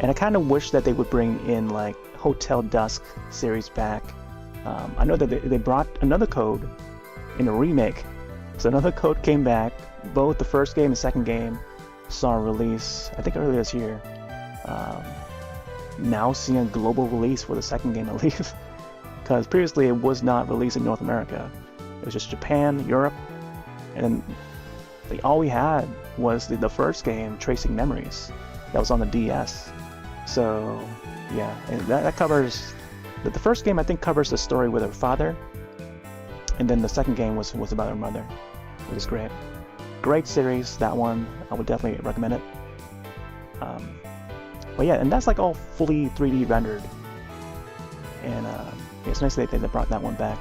and I kind of wish that they would bring in like Hotel Dusk series back. I know that they brought another code in a remake, so another code came back. Both the first game and second game saw a release, I think earlier this year. Now seeing a global release for the second game at least, because previously it was not released in North America. It was just Japan, Europe, and all we had was the first game, Tracing Memories, that was on the DS. So yeah, and that covers the first game. I think covers the story with her father, and then the second game was about her mother, which is great. Great series, that one. I would definitely recommend it. But yeah, and that's like all fully 3D rendered, and it's nice that they brought that one back.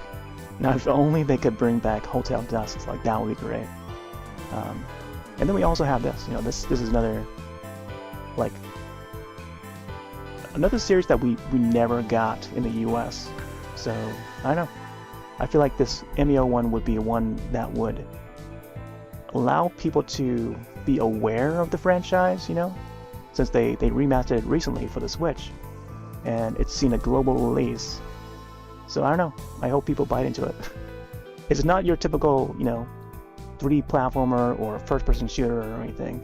Now, if only they could bring back Hotel Dusk, like that would be great. And then we also have this. This is another series that we never got in the U.S. So I don't know. I feel like this Emio one would be one that would allow people to be aware of the franchise. Since they remastered it recently for the Switch, and it's seen a global release. So I don't know. I hope people bite into it. It's not your typical, 3D platformer or first-person shooter or anything.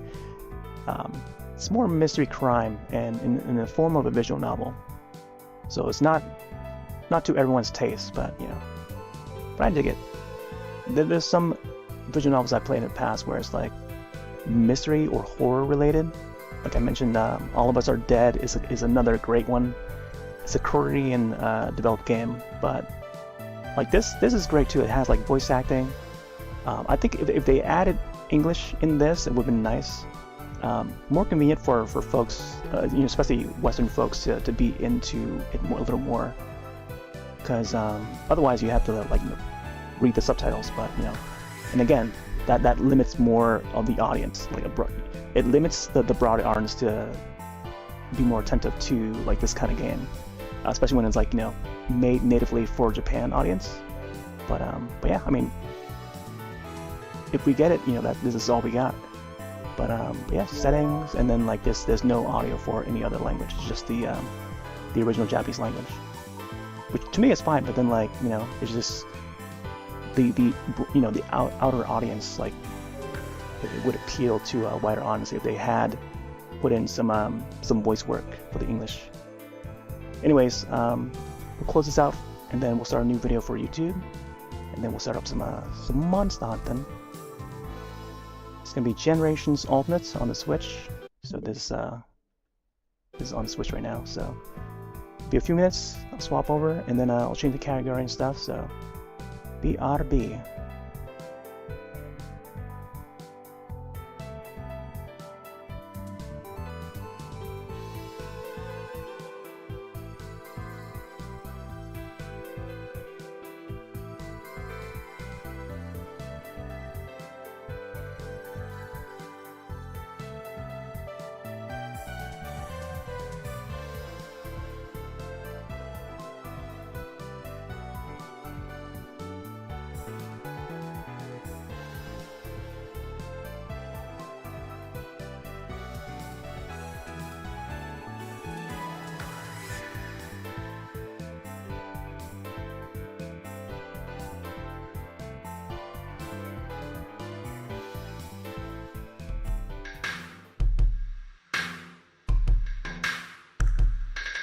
It's more mystery crime and in the form of a visual novel. So it's not to everyone's taste, but but I dig it. There's some visual novels I played in the past where it's like mystery or horror related. Like I mentioned, All of Us Are Dead is another great one. It's a Korean developed game, but like this is great too. It has like voice acting. I think if they added English in this, it would have been nice. More convenient for folks, especially Western folks, to be into it a little more. Because otherwise you have to read the subtitles. But and again, that limits more of the audience. It limits the broader audience to be more attentive to like this kind of game. Especially when it's made natively for Japan audience. But yeah, I mean, if we get it, that this is all we got. But yeah, settings, and then there's no audio for any other language. It's just the original Japanese language, which to me is fine. But then it's just the outer audience. It would appeal to a wider audience if they had put in some voice work for the English. Anyways, we'll close this out, and then we'll start a new video for YouTube, and then we'll start up some monster hunting. It's gonna be Generations Ultimates on the Switch. So this is on the Switch right now. So be a few minutes, I'll swap over, and then I'll change the category and stuff. So BRB.